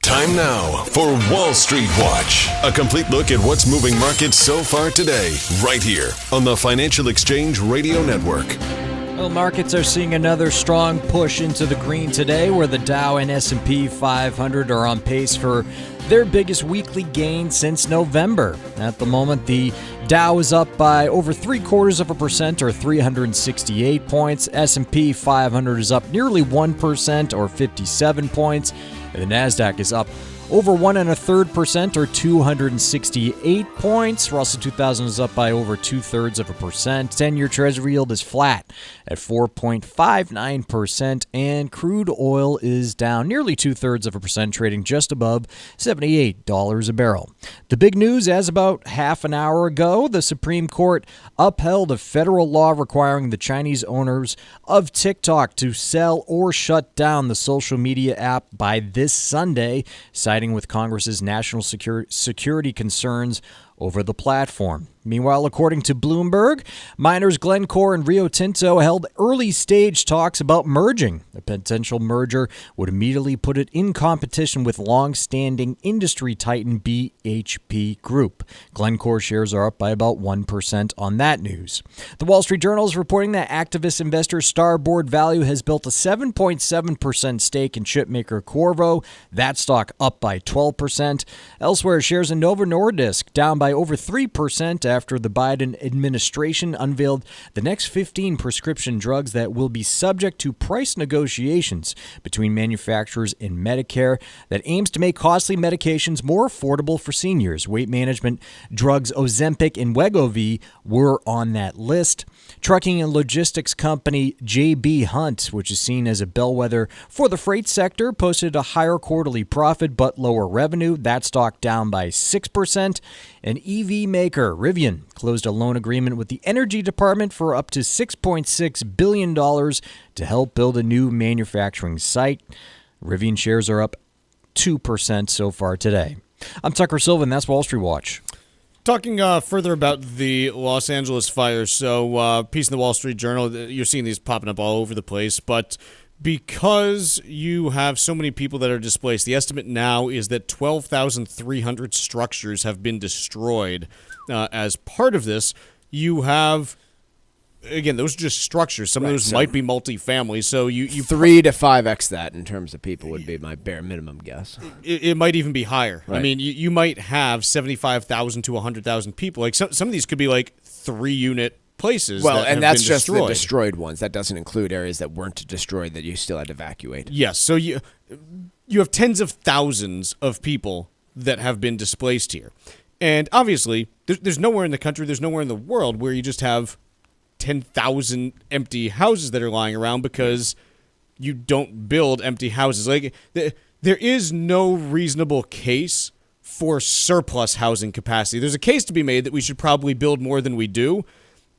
Time now for Wall Street Watch. A complete look at what's moving markets so far today, right here on the Financial Exchange Radio Network. Well, markets are seeing another strong push into the green today, where the Dow and S&P 500 are on pace for their biggest weekly gain since November. At the moment, the Dow is up by over 0.75% or 368 points. S&P 500 is up nearly 1% or 57 points. And the NASDAQ is up over 1.33% or 268 points. Russell 2000 is up by over 0.2%. 10-year Treasury yield is flat at 4.59%, and crude oil is down nearly 0.2%, trading just above $78 a barrel. The big news, as about half an hour ago, the Supreme Court upheld a federal law requiring the Chinese owners of TikTok to sell or shut down the social media app by this Sunday, citing with Congress's national security concerns over the platform. Meanwhile, according to Bloomberg, miners Glencore and Rio Tinto held early-stage talks about merging. A potential merger would immediately put it in competition with long-standing industry titan BHP Group. Glencore shares are up by about 1% on that news. The Wall Street Journal is reporting that activist investor Starboard Value has built a 7.7% stake in chipmaker Qorvo. That stock up by 12%. Elsewhere, shares in Novo Nordisk down by over 3% after the Biden administration unveiled the next 15 prescription drugs that will be subject to price negotiations between manufacturers and Medicare that aims to make costly medications more affordable for seniors. Weight management drugs Ozempic and Wegovy were on that list. Trucking and logistics company J.B. Hunt, which is seen as a bellwether for the freight sector, posted a higher quarterly profit but lower revenue. That stock down by 6%. An EV maker, Rivian, closed a loan agreement with the Energy Department for up to $6.6 billion to help build a new manufacturing site. Rivian shares are up 2% so far today. I'm Tucker Silva, and that's Wall Street Watch. Talking further about the Los Angeles fires, so piece in the Wall Street Journal, you're seeing these popping up all over the place, but because you have so many people that are displaced, the estimate now is that 12,300 structures have been destroyed. As part of this, you have, again, those are just structures. Some of those might be multifamily. So you 3 to 5x that in terms of people would be my bare minimum guess. It might even be higher. Right. I mean, you might have 75,000 to 100,000 people. Like some of these could be like 3-unit places. Well, that and that's just destroyed. the destroyed ones. That doesn't include areas that weren't destroyed that you still had to evacuate. Yes. So you have tens of thousands of people that have been displaced here. And obviously, there's nowhere in the country, there's nowhere in the world where you just have 10,000 empty houses that are lying around because you don't build empty houses. Like there is no reasonable case for surplus housing capacity. There's a case to be made that we should probably build more than we do,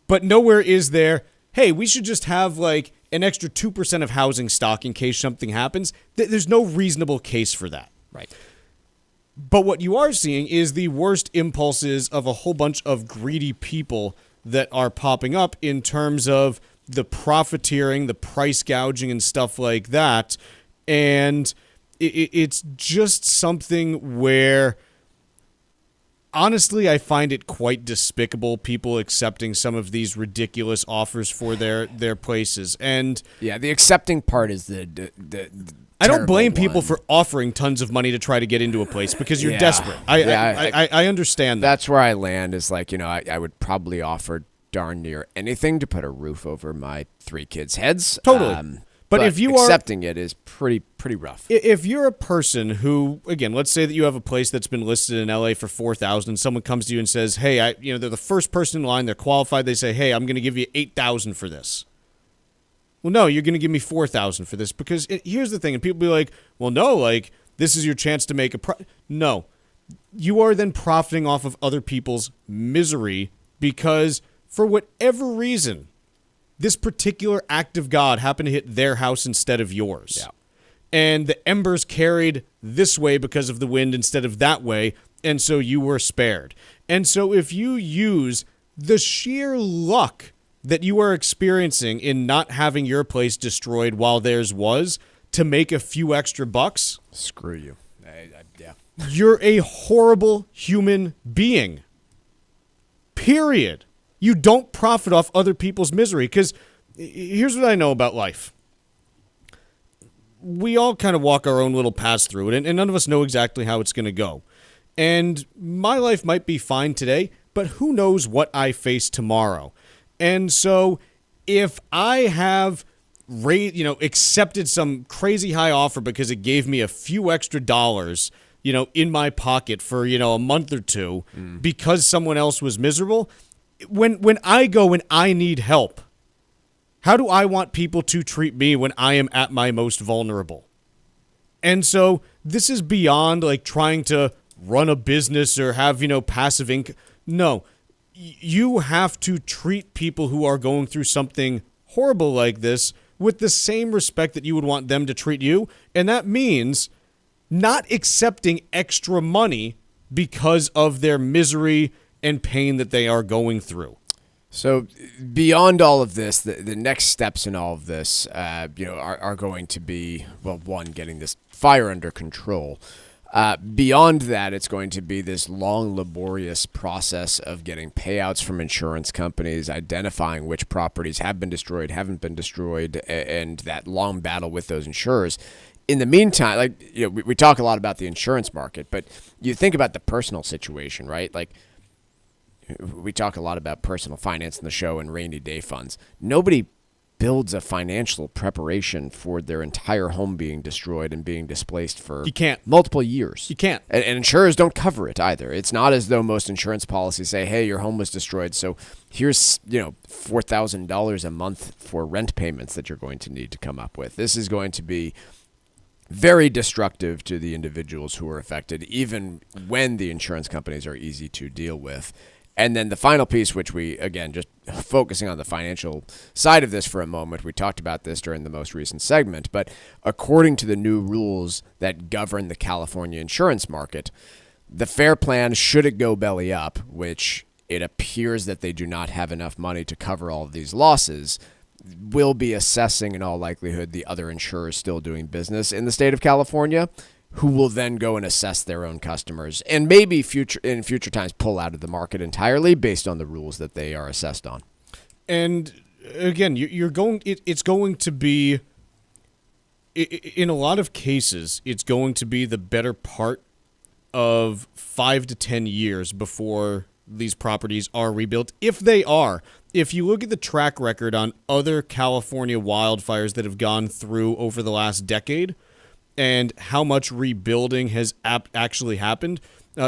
but nowhere is there, hey, we should just have like an extra 2% of housing stock in case something happens. There's no reasonable case for that. Right. But what you are seeing is the worst impulses of a whole bunch of greedy people that are popping up in terms of the profiteering, the price gouging, and stuff like that. And it's just something where honestly, I find it quite despicable, people accepting some of these ridiculous offers for their places. And yeah, the accepting part is the I don't blame one. people for offering tons of money to try to get into a place because you're desperate. I understand that. That's where I land is like, I would probably offer darn near anything to put a roof over my 3 kids' heads. Totally. But if you accepting it is pretty rough. If you're a person who, again, let's say that you have a place that's been listed in LA for $4,000, and someone comes to you and says, "Hey, they're the first person in line, they're qualified." They say, "Hey, I'm going to give you $8,000 for this." Well, no, you're going to give me $4,000 for this because here's the thing, and people be like, "Well, no, like this is your chance to make a No, you are then profiting off of other people's misery because for whatever reason, this particular act of God happened to hit their house instead of yours. Yeah. And the embers carried this way because of the wind instead of that way, and so you were spared. And so if you use the sheer luck that you are experiencing in not having your place destroyed while theirs was to make a few extra bucks, screw you. Yeah. You're a horrible human being. Period. You don't profit off other people's misery because here's what I know about life. We all kind of walk our own little paths through it, and none of us know exactly how it's going to go. And my life might be fine today, but who knows what I face tomorrow. And so if I have accepted some crazy high offer because it gave me a few extra dollars, in my pocket for, a month or two because someone else was miserable, when I go and I need help, how do I want people to treat me when I am at my most vulnerable? And so this is beyond like trying to run a business or have, passive income. No, you have to treat people who are going through something horrible like this with the same respect that you would want them to treat you. And that means not accepting extra money because of their misery and pain that they are going through. So beyond all of this, the next steps in all of this, are going to be, well, one, getting this fire under control. Beyond that, it's going to be this long, laborious process of getting payouts from insurance companies, identifying which properties have been destroyed, haven't been destroyed, and that long battle with those insurers. In the meantime, we talk a lot about the insurance market, but you think about the personal situation, right? Like, we talk a lot about personal finance in the show and rainy day funds. Nobody builds a financial preparation for their entire home being destroyed and being displaced for multiple years. You can't. And insurers don't cover it either. It's not as though most insurance policies say, hey, your home was destroyed, so here's $4,000 a month for rent payments that you're going to need to come up with. This is going to be very destructive to the individuals who are affected, even when the insurance companies are easy to deal with. And then the final piece, which we, again, just focusing on the financial side of this for a moment, we talked about this during the most recent segment, but according to the new rules that govern the California insurance market, the FAIR Plan, should it go belly up, which it appears that they do not have enough money to cover all of these losses, will be assessing, in all likelihood, the other insurers still doing business in the state of California, who will then go and assess their own customers and maybe in future times pull out of the market entirely based on the rules that they are assessed on. And again, it's going to be, in a lot of cases, it's going to be the better part of 5 to 10 years before these properties are rebuilt, if they are. If you look at the track record on other California wildfires that have gone through over the last decade, and how much rebuilding has actually happened.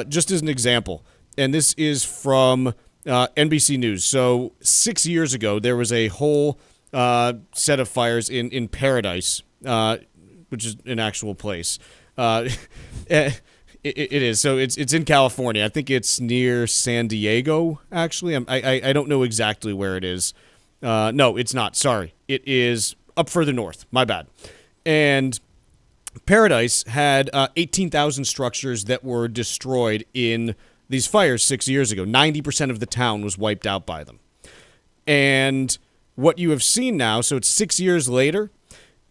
Just as an example, and this is from NBC News. So 6 years ago, there was a whole set of fires in Paradise, which is an actual place. It is. So it's in California. I think it's near San Diego, actually. I don't know exactly where it is. No, it's not. Sorry. It is up further north. My bad. And Paradise had 18,000 structures that were destroyed in these fires 6 years ago. 90% of the town was wiped out by them. And what you have seen now, so it's 6 years later,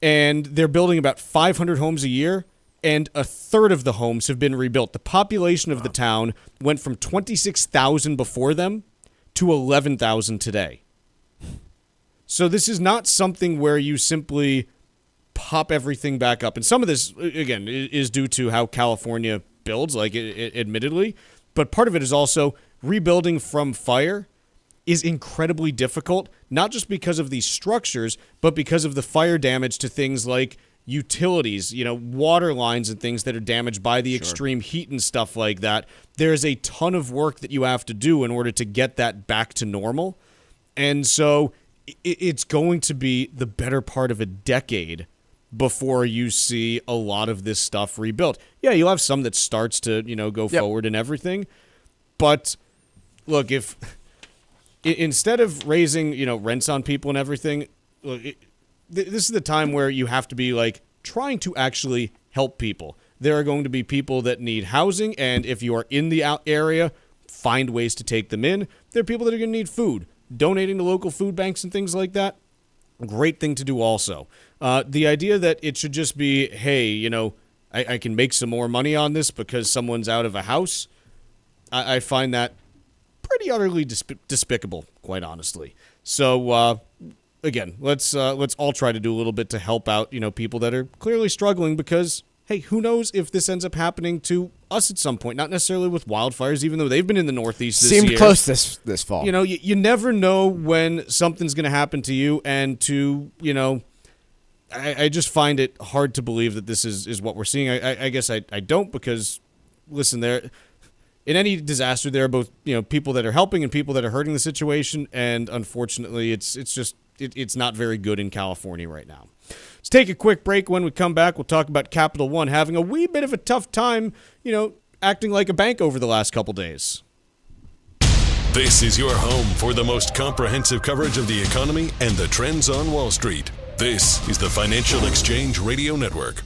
and they're building about 500 homes a year, and a third of the homes have been rebuilt. The population of the town went from 26,000 before them to 11,000 today. So this is not something where you simply pop everything back up. And some of this, again, is due to how California builds, like admittedly. But part of it is also rebuilding from fire is incredibly difficult, not just because of these structures, but because of the fire damage to things like utilities, water lines and things that are damaged by the extreme heat and stuff like that. There's a ton of work that you have to do in order to get that back to normal. And so it's going to be the better part of a decade before you see a lot of this stuff rebuilt. Yeah, you'll have some that starts to, go forward and everything. But look, if instead of raising, rents on people and everything, look, this is the time where you have to be like trying to actually help people. There are going to be people that need housing, and if you are in the area, find ways to take them in. There are people that are going to need food. Donating to local food banks and things like that, great thing to do also. The idea that it should just be, hey, I can make some more money on this because someone's out of a house, I find that pretty utterly despicable, quite honestly. So, again, let's all try to do a little bit to help out, people that are clearly struggling because, hey, who knows if this ends up happening to us at some point? Not necessarily with wildfires, even though they've been in the Northeast this year. Seemed close this fall. You never know when something's going to happen to you, and I just find it hard to believe that this is what we're seeing. I guess I don't, because, listen, in any disaster, there are both people that are helping and people that are hurting the situation, and unfortunately, it's not very good in California right now. Let's take a quick break. When we come back, we'll talk about Capital One having a wee bit of a tough time, acting like a bank over the last couple days. This is your home for the most comprehensive coverage of the economy and the trends on Wall Street. This is the Financial Exchange Radio Network.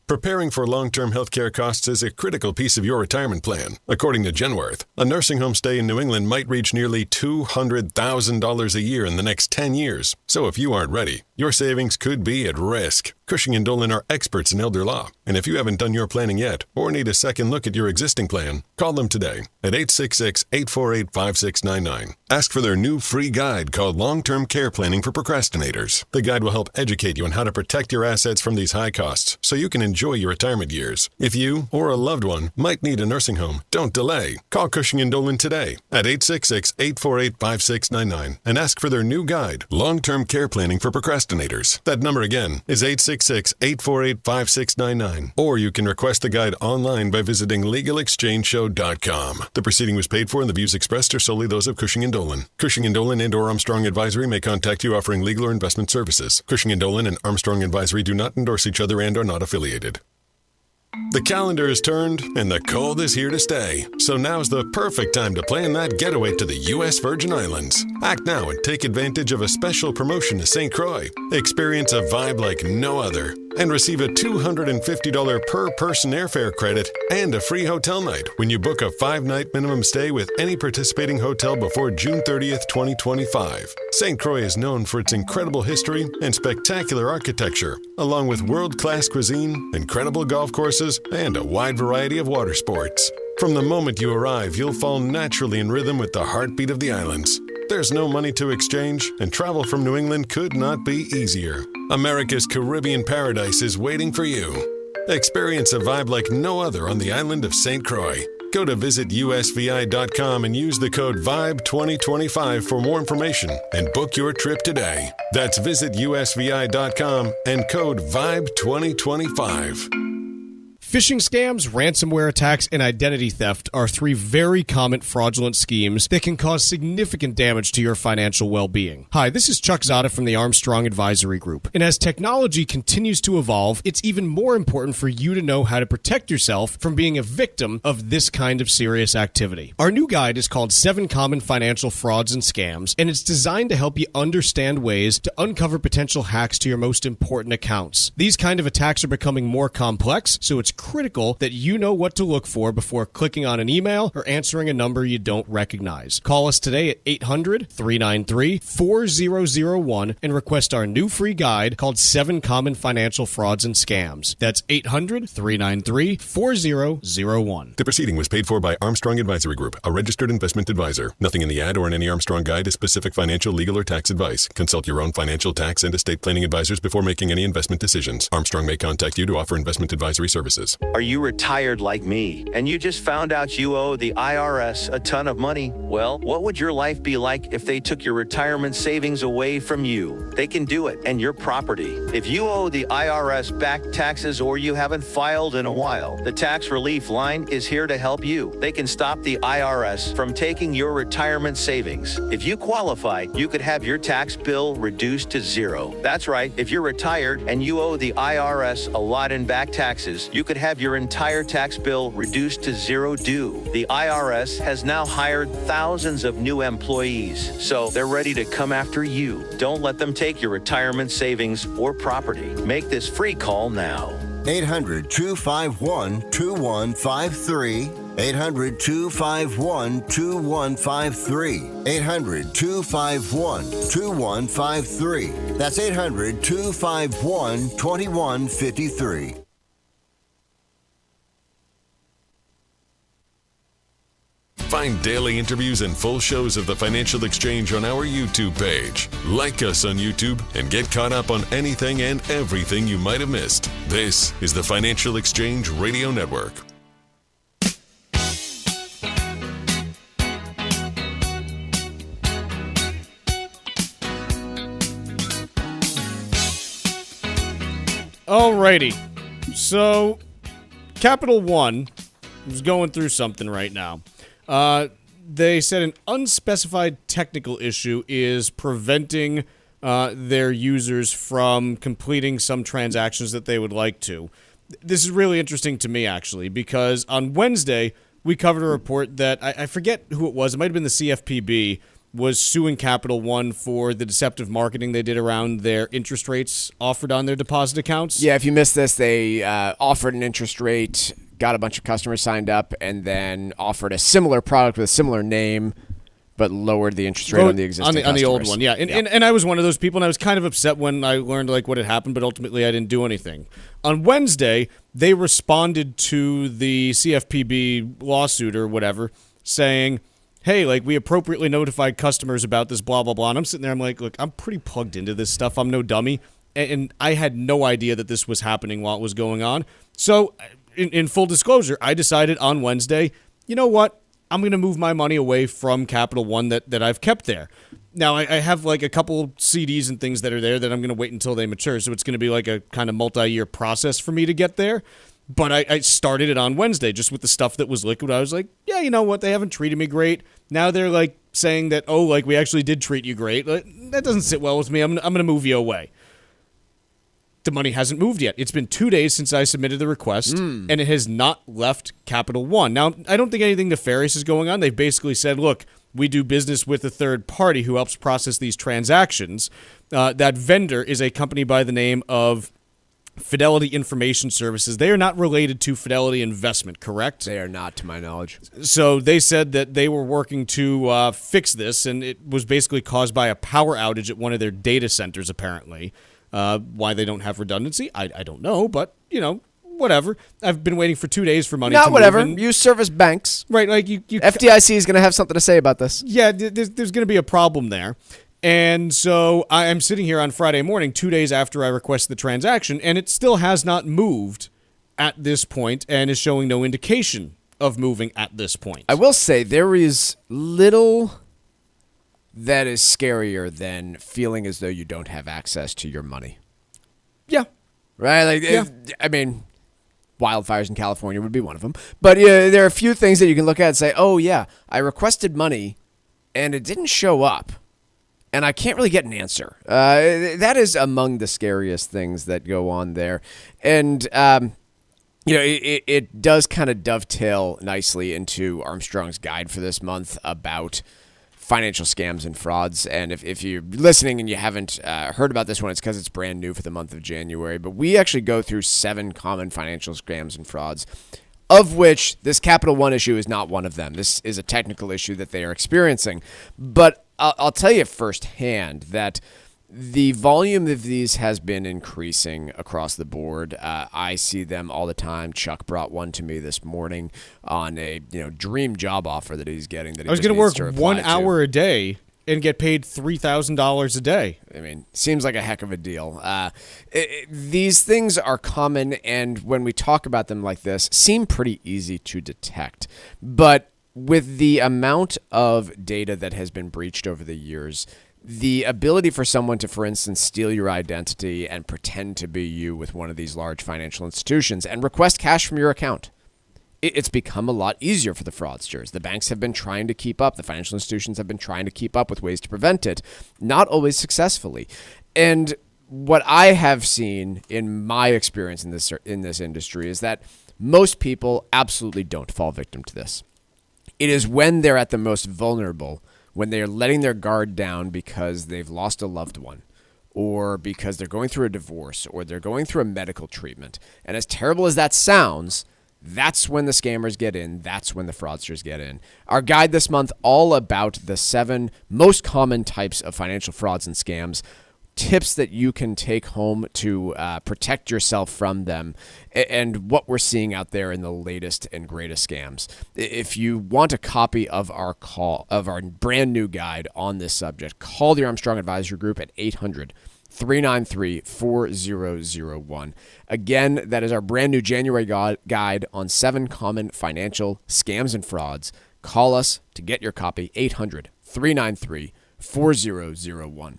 Preparing for long-term healthcare costs is a critical piece of your retirement plan. According to Genworth, a nursing home stay in New England might reach nearly $200,000 a year in the next 10 years. So if you aren't ready, your savings could be at risk. Cushing & Dolan are experts in elder law, and if you haven't done your planning yet or need a second look at your existing plan, call them today at 866-848-5699. Ask for their new free guide called Long-Term Care Planning for Procrastinators. The guide will help educate you on how to protect your assets from these high costs so you can enjoy your retirement years. If you or a loved one might need a nursing home, don't delay. Call Cushing & Dolan today at 866-848-5699 and ask for their new guide, Long-Term Care Planning for Procrastinators. That number again is 866-848-5699. Or you can request the guide online by visiting LegalExchangeShow.com. The proceeding was paid for and the views expressed are solely those of Cushing & Dolan. Cushing & Dolan and or Armstrong Advisory may contact you offering legal or investment services. Cushing & Dolan and Armstrong Advisory do not endorse each other and are not affiliated. The calendar is turned and the cold is here to stay. So now's the perfect time to plan that getaway to the U.S. Virgin Islands. Act now and take advantage of a special promotion to St. Croix. Experience a vibe like no other and receive a $250 per person airfare credit and a free hotel night when you book a 5-night minimum stay with any participating hotel before June 30th, 2025. St. Croix is known for its incredible history and spectacular architecture, along with world-class cuisine, incredible golf courses, and a wide variety of water sports. From the moment you arrive, you'll fall naturally in rhythm with the heartbeat of the islands. There's no money to exchange, and travel from New England could not be easier. America's Caribbean paradise is waiting for you. Experience a vibe like no other on the island of St. Croix. Go to visitusvi.com and use the code VIBE2025 for more information and book your trip today. That's visitusvi.com and code VIBE2025. Phishing scams, ransomware attacks, and identity theft are three very common fraudulent schemes that can cause significant damage to your financial well-being. Hi, this is Chuck Zodda from the Armstrong Advisory Group. And as technology continues to evolve, it's even more important for you to know how to protect yourself from being a victim of this kind of serious activity. Our new guide is called 7 Common Financial Frauds and Scams, and it's designed to help you understand ways to uncover potential hacks to your most important accounts. These kind of attacks are becoming more complex, so it's critical that you know what to look for before clicking on an email or answering a number you don't recognize. Call us today at 800-393-4001 and request our new free guide called 7 Common Financial Frauds and Scams. That's 800-393-4001. The proceeding was paid for by Armstrong Advisory Group, a registered investment advisor. Nothing in the ad or in any Armstrong guide is specific financial, legal, or tax advice. Consult your own financial, tax, and estate planning advisors before making any investment decisions. Armstrong may contact you to offer investment advisory services. Are you retired like me and you just found out you owe the IRS a ton of money? Well, what would your life be like if they took your retirement savings away from you? They can do it, and your property. If you owe the IRS back taxes or you haven't filed in a while, the Tax Relief Line is here to help you. They can stop the IRS from taking your retirement savings. If you qualify, you could have your tax bill reduced to zero. That's right. If you're retired and you owe the IRS a lot in back taxes, you could have your entire tax bill reduced to zero due. The IRS has now hired thousands of new employees, so they're ready to come after you. Don't let them take your retirement savings or property. Make this free call now. 800-251-2153. 800-251-2153. 800-251-2153. That's 800-251-2153. Find daily interviews and full shows of the Financial Exchange on our YouTube page. Like us on YouTube and get caught up on anything and everything you might have missed. This is the Financial Exchange Radio Network. Alrighty. So, Capital One is going through something right now. They said an unspecified technical issue is preventing their users from completing some transactions that they would like to. This is really interesting to me, actually, because on Wednesday, we covered a report that, I forget who it was, it might have been the CFPB, was suing Capital One for the deceptive marketing they did around their interest rates offered on their deposit accounts. Yeah, if you missed this, they offered an interest rate, got a bunch of customers signed up, and then offered a similar product with a similar name, but lowered the interest rate on the existing customers. On the old one, yeah. And I was one of those people, and I was kind of upset when I learned what had happened, but ultimately I didn't do anything. On Wednesday, they responded to the CFPB lawsuit or whatever, saying, hey, we appropriately notified customers about this, blah, blah, blah. And I'm sitting there, I'm like, look, I'm pretty plugged into this stuff. I'm no dummy. And I had no idea that this was happening while it was going on. So, in full disclosure, I decided on Wednesday, you know what? I'm going to move my money away from Capital One that I've kept there. Now, I have a couple CDs and things that are there that I'm going to wait until they mature. So it's going to be a kind of multi-year process for me to get there. But I started it on Wednesday just with the stuff that was liquid. I was like, yeah, you know what? They haven't treated me great. Now they're saying that, we actually did treat you great. That doesn't sit well with me. I'm going to move you away. The money hasn't moved yet. It's been 2 days since I submitted the request, and it has not left Capital One. Now, I don't think anything nefarious is going on. They've basically said, look, we do business with a third party who helps process these transactions. That vendor is a company by the name of Fidelity Information Services. They are not related to Fidelity Investment, correct? They are not, to my knowledge. So they said that they were working to fix this, and it was basically caused by a power outage at one of their data centers, apparently. Why they don't have redundancy, I don't know, but, whatever. I've been waiting for 2 days for money to move. Whatever. You service banks. Right, FDIC is going to have something to say about this. Yeah, there's going to be a problem there. And so I am sitting here on Friday morning, 2 days after I requested the transaction, and it still has not moved at this point and is showing no indication of moving at this point. I will say there is little that is scarier than feeling as though you don't have access to your money. Yeah. Right? Wildfires in California would be one of them. But there are a few things that you can look at and say, oh, yeah, I requested money and it didn't show up. And I can't really get an answer. That is among the scariest things that go on there. And, it does kind of dovetail nicely into Armstrong's guide for this month about financial scams and frauds. And if you're listening and you haven't heard about this one, it's because it's brand new for the month of January. But we actually go through 7 common financial scams and frauds, of which this Capital One issue is not one of them. This is a technical issue that they are experiencing. But I'll tell you firsthand that the volume of these has been increasing across the board. I see them all the time. Chuck brought one to me this morning on a dream job offer that he's getting. That he I was going to work 1 hour to. a day and get paid $3,000 a day. I mean, seems like a heck of a deal. These things are common, and when we talk about them like this, seem pretty easy to detect. But with the amount of data that has been breached over the years, the ability for someone to, for instance, steal your identity and pretend to be you with one of these large financial institutions and request cash from your account, it's become a lot easier for the fraudsters. The banks have been trying to keep up. The financial institutions have been trying to keep up with ways to prevent it, not always successfully. And what I have seen in my experience in this industry is that most people absolutely don't fall victim to this. It is when they're at the most vulnerable, when they're letting their guard down because they've lost a loved one, or because they're going through a divorce, or they're going through a medical treatment. And as terrible as that sounds, that's when the scammers get in. That's when the fraudsters get in. Our guide this month, all about the 7 most common types of financial frauds and scams, tips that you can take home to protect yourself from them, and what we're seeing out there in the latest and greatest scams. If you want a copy of our brand new guide on this subject, call the Armstrong Advisory Group at 800-393-4001. Again, that is our brand new January guide on 7 common financial scams and frauds. Call us to get your copy, 800-393-4001.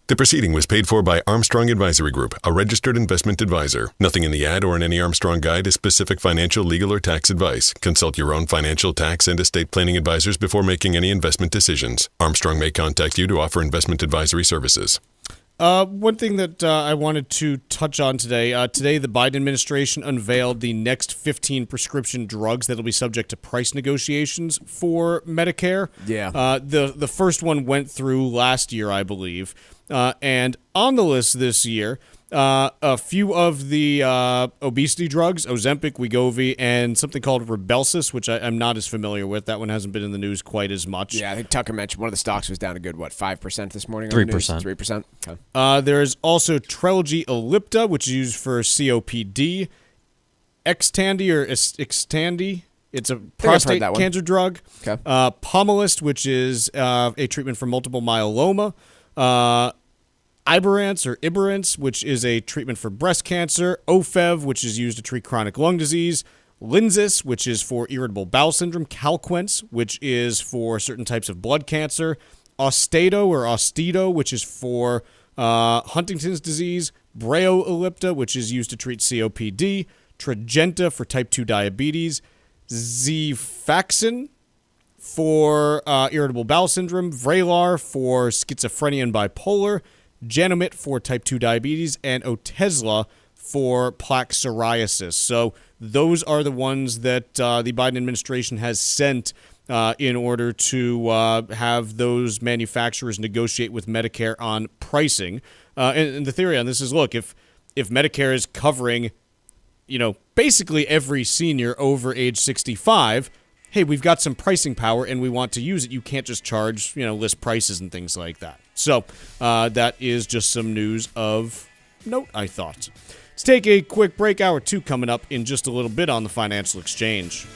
The proceeding was paid for by Armstrong Advisory Group, a registered investment advisor. Nothing in the ad or in any Armstrong guide is specific financial, legal, or tax advice. Consult your own financial, tax, and estate planning advisors before making any investment decisions. Armstrong may contact you to offer investment advisory services. One thing that I wanted to touch on today. Today, the Biden administration unveiled the next 15 prescription drugs that will be subject to price negotiations for Medicare. Yeah. The first one went through last year, I believe. And on the list this year, a few of the obesity drugs, Ozempic, Wegovy, and something called Rybelsus, which I'm not as familiar with. That one hasn't been in the news quite as much. Yeah, I think Tucker mentioned one of the stocks was down a good, 5% this morning? 3%. 3%? Okay. There's also Trelegy Ellipta, which is used for COPD. Xtandi. It's a prostate cancer drug. Okay. Pomalyst, which is a treatment for multiple myeloma. Iberance, which is a treatment for breast cancer. Ofev, which is used to treat chronic lung disease. Linzess, which is for irritable bowel syndrome. Calquence, which is for certain types of blood cancer. Austedo, which is for Huntington's disease. Breo Ellipta, which is used to treat COPD. Tradjenta for type 2 diabetes. Xifaxan for irritable bowel syndrome. Vraylar for schizophrenia and bipolar. Janomit for type 2 diabetes, and Otezla for plaque psoriasis. So those are the ones that the Biden administration has sent in order to have those manufacturers negotiate with Medicare on pricing. And the theory on this is, look, if Medicare is covering, basically every senior over age 65, hey, we've got some pricing power and we want to use it. You can't just charge, list prices and things like that. So that is just some news of note, I thought. Let's take a quick break. Hour 2 coming up in just a little bit on the Financial Exchange.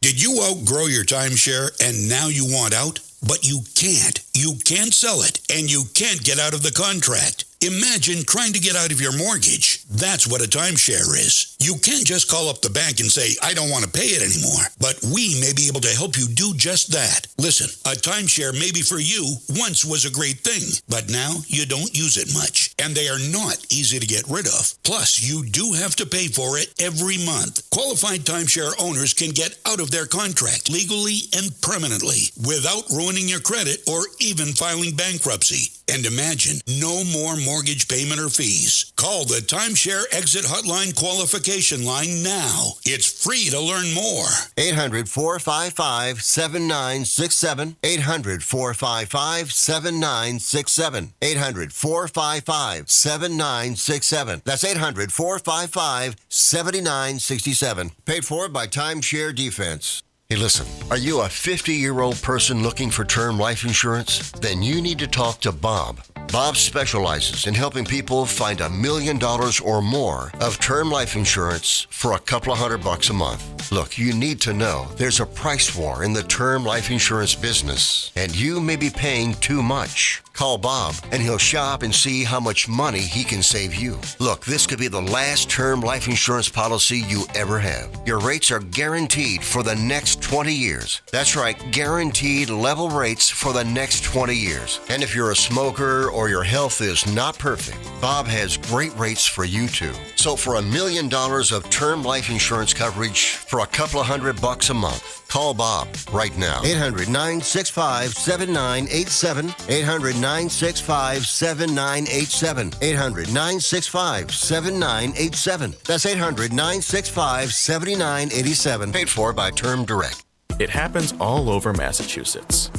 Did you outgrow your timeshare and now you want out? But you can't. You can't sell it, and you can't get out of the contract. Imagine trying to get out of your mortgage, That's what a timeshare is. You can't just call up the bank and say, I don't want to pay it anymore. But we may be able to help you do just that. Listen, a timeshare maybe for you once was a great thing, but now you don't use it much. And they are not easy to get rid of. Plus, you do have to pay for it every month. Qualified timeshare owners can get out of their contract legally and permanently without ruining your credit or even filing bankruptcy. And imagine, no more mortgage payment or fees. Call the Timeshare Exit Hotline qualification line now. It's free to learn more. 800-455-7967. 800-455-7967. 800-455-7967. That's 800-455-7967. Paid for by Timeshare Defense. Hey, listen, are you a 50-year-old person looking for term life insurance? Then you need to talk to Bob. Bob specializes in helping people find $1 million or more of term life insurance for a couple of $100 a month. Look, you need to know there's a price war in the term life insurance business, and you may be paying too much. Call Bob, and he'll shop and see how much money he can save you. Look, this could be the last term life insurance policy you ever have. Your rates are guaranteed for the next 20 years. That's right, guaranteed level rates for the next 20 years. And if you're a smoker or your health is not perfect, Bob has great rates for you too. So for $1 million of term life insurance coverage for a couple of $100 a month, call Bob right now. 800-965-7987. 800-965-7987. 800-965-7987. That's 800-965-7987. Paid for by Term Direct. It happens all over Massachusetts.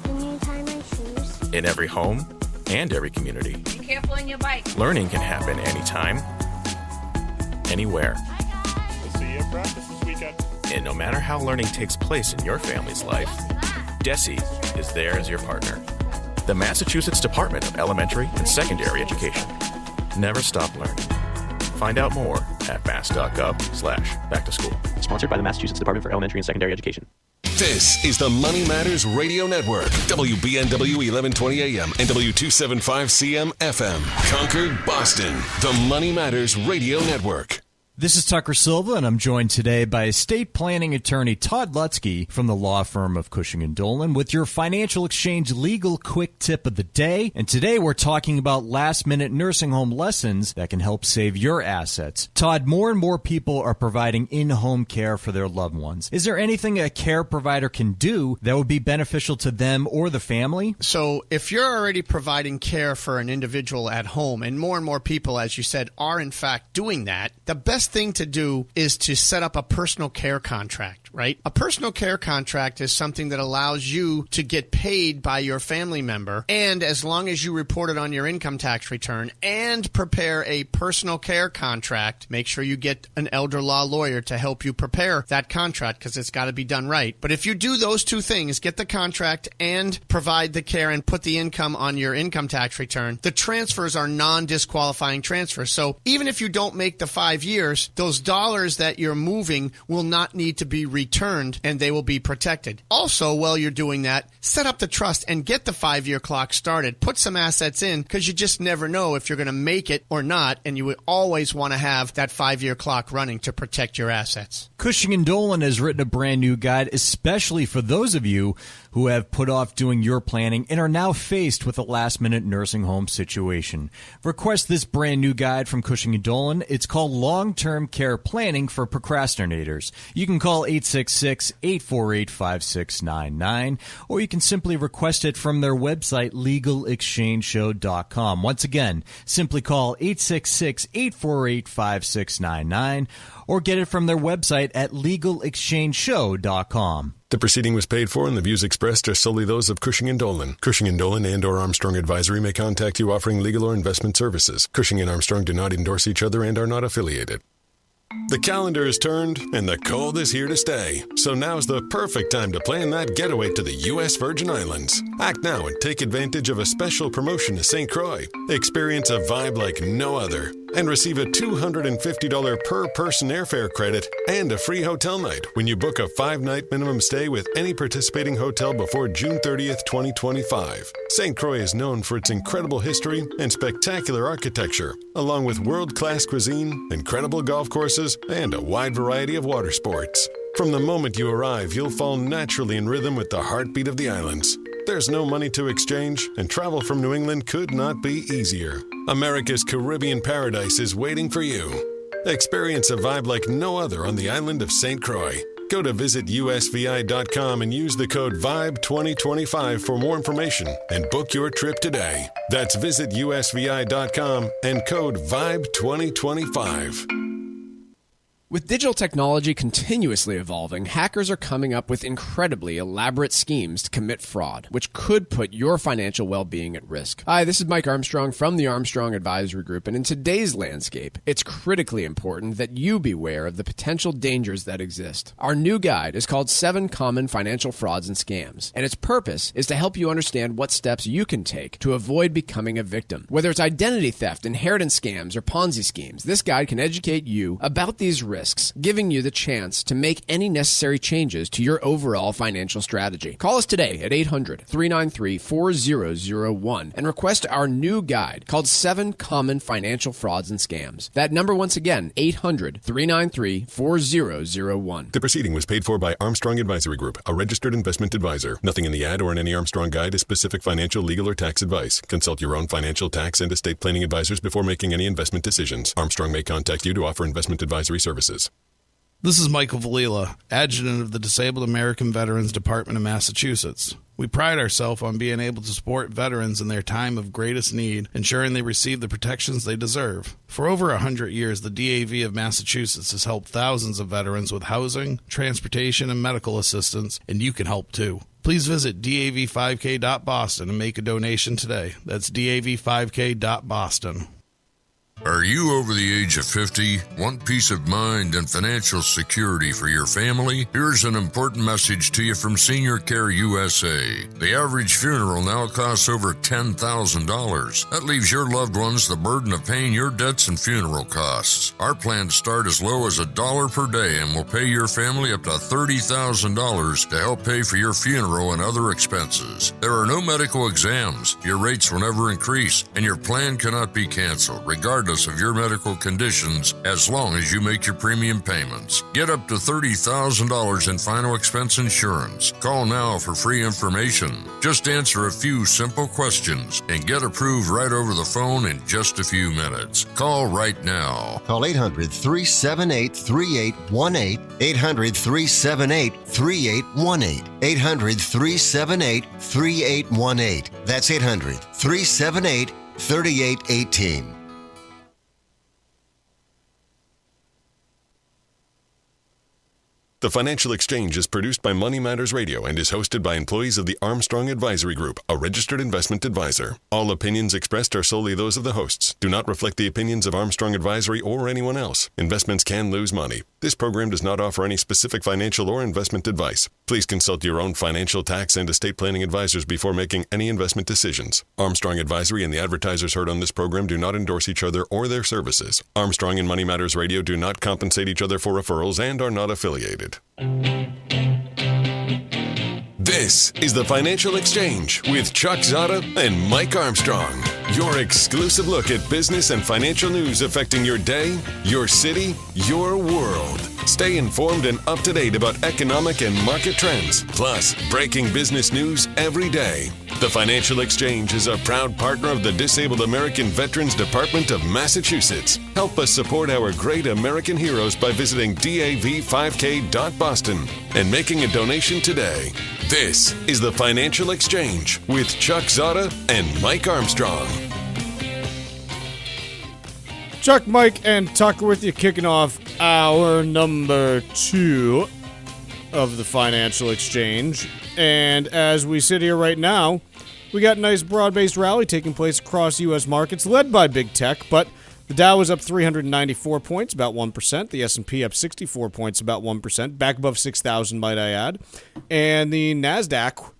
Can you tie my shoes? In every home and every community. Be careful on your bike. Learning can happen anytime, anywhere. We'll see you at practice this weekend. And no matter how learning takes place in your family's life, Desi is there as your partner. The Massachusetts Department of Elementary and Secondary Education. Never stop learning. Find out more at mass.gov/back-to-school. Sponsored by the Massachusetts Department for Elementary and Secondary Education. This is the Money Matters Radio Network. WBNW 1120 AM and W275CM FM. Concord, Boston. The Money Matters Radio Network. This is Tucker Silva, and I'm joined today by estate planning attorney Todd Lutzke from the law firm of Cushing & Dolan with your Financial Exchange legal quick tip of the day. And today we're talking about last-minute nursing home lessons that can help save your assets. Todd, more and more people are providing in-home care for their loved ones. Is there anything a care provider can do that would be beneficial to them or the family? So if you're already providing care for an individual at home, and more people, as you said, are in fact doing that, the best thing to do is to set up a personal care contract, right? A personal care contract is something that allows you to get paid by your family member, and as long as you report it on your income tax return and prepare a personal care contract, make sure you get an elder law lawyer to help you prepare that contract because it's got to be done right. But if you do those two things, get the contract and provide the care and put the income on your income tax return, the transfers are non-disqualifying transfers. So even if you don't make the 5 years, those dollars that you're moving will not need to be returned and they will be protected. Also, while you're doing that, set up the trust and get the 5-year clock started. Put some assets in because you just never know if you're going to make it or not, and you would always want to have that 5-year clock running to protect your assets. Cushing & Dolan has written a brand new guide especially for those of you who have put off doing your planning and are now faced with a last-minute nursing home situation. Request this brand new guide from Cushing & Dolan. It's called Long-Term Care Planning for Procrastinators. You can call 866-848-5699, or you can simply request it from their website, legalexchangeshow.com. Once again, simply call 866-848-5699, or get it from their website at legalexchangeshow.com. The proceeding was paid for, and the views expressed are solely those of Cushing & Dolan. Cushing & Dolan and or Armstrong Advisory may contact you offering legal or investment services. Cushing & Armstrong do not endorse each other and are not affiliated. The calendar is turned, and the cold is here to stay. So now's the perfect time to plan that getaway to the U.S. Virgin Islands. Act now and take advantage of a special promotion to St. Croix. Experience a vibe like no other. and receive a $250 per person airfare credit and a free hotel night when you book a 5-night minimum stay with any participating hotel before June 30th, 2025. St. Croix is known for its incredible history and spectacular architecture, along with world-class cuisine, incredible golf courses, and a wide variety of water sports. From the moment you arrive, you'll fall naturally in rhythm with the heartbeat of the islands. There's no money to exchange, and travel from New England could not be easier. America's Caribbean paradise is waiting for you. Experience a vibe like no other on the island of St. Croix. Go to visitusvi.com and use the code VIBE2025 for more information and book your trip today. That's visitusvi.com and code VIBE2025. With digital technology continuously evolving, hackers are coming up with incredibly elaborate schemes to commit fraud, which could put your financial well-being at risk. Hi, this is Mike Armstrong from the Armstrong Advisory Group, and in today's landscape, it's critically important that you beware of the potential dangers that exist. Our new guide is called 7 Common Financial Frauds and Scams, and its purpose is to help you understand what steps you can take to avoid becoming a victim. Whether it's identity theft, inheritance scams, or Ponzi schemes, this guide can educate you about these risks, giving you the chance to make any necessary changes to your overall financial strategy. Call us today at 800-393-4001 and request our new guide called 7 Common Financial Frauds and Scams. That number once again, 800-393-4001. The proceeding was paid for by Armstrong Advisory Group, a registered investment advisor. Nothing in the ad or in any Armstrong guide is specific financial, legal, or tax advice. Consult your own financial, tax, and estate planning advisors before making any investment decisions. Armstrong may contact you to offer investment advisory services. This is Michael Valila, Adjutant of the Disabled American Veterans Department of Massachusetts. We pride ourselves on being able to support veterans in their time of greatest need, ensuring they receive the protections they deserve. For over 100 years, the DAV of Massachusetts has helped thousands of veterans with housing, transportation, and medical assistance, and you can help too. Please visit dav5k.boston and make a donation today. That's dav5k.boston. Are you over the age of 50? Want peace of mind and financial security for your family? Here's an important message to you from Senior Care USA. The average funeral now costs over $10,000. That leaves your loved ones the burden of paying your debts and funeral costs. Our plans start as low as $1 per day and will pay your family up to $30,000 to help pay for your funeral and other expenses. There are no medical exams. Your rates will never increase, and your plan cannot be canceled, regardless of your medical conditions, as long as you make your premium payments. Get up to $30,000 in final expense insurance. Call now for free information. Just answer a few simple questions and get approved right over the phone in just a few minutes. Call right now. Call 800-378-3818. 800-378-3818. 800-378-3818. That's 800-378-3818. The Financial Exchange is produced by Money Matters Radio and is hosted by employees of the Armstrong Advisory Group, a registered investment advisor. All opinions expressed are solely those of the hosts, do not reflect the opinions of Armstrong Advisory or anyone else. Investments can lose money. This program does not offer any specific financial or investment advice. Please consult your own financial, tax, and estate planning advisors before making any investment decisions. Armstrong Advisory and the advertisers heard on this program do not endorse each other or their services. Armstrong and Money Matters Radio do not compensate each other for referrals and are not affiliated. This is the Financial Exchange with Chuck Zodda and Mike Armstrong. Your exclusive look at business and financial news affecting your day, your city, your world. Stay informed and up to date about economic and market trends, plus breaking business news every day. The Financial Exchange is a proud partner of the Disabled American Veterans Department of Massachusetts. Help us support our great American heroes by visiting dav5k.boston and making a donation today. This is the Financial Exchange with Chuck Zodda and Mike Armstrong. Chuck, Mike, and Tucker with you, kicking off hour number 2 of the Financial Exchange. And as we sit here right now, we got a nice broad-based rally taking place across U.S. markets, led by big tech, but the Dow was up 394 points, about 1%. The S&P up 64 points, about 1%. Back above 6,000, might I add. And the NASDAQ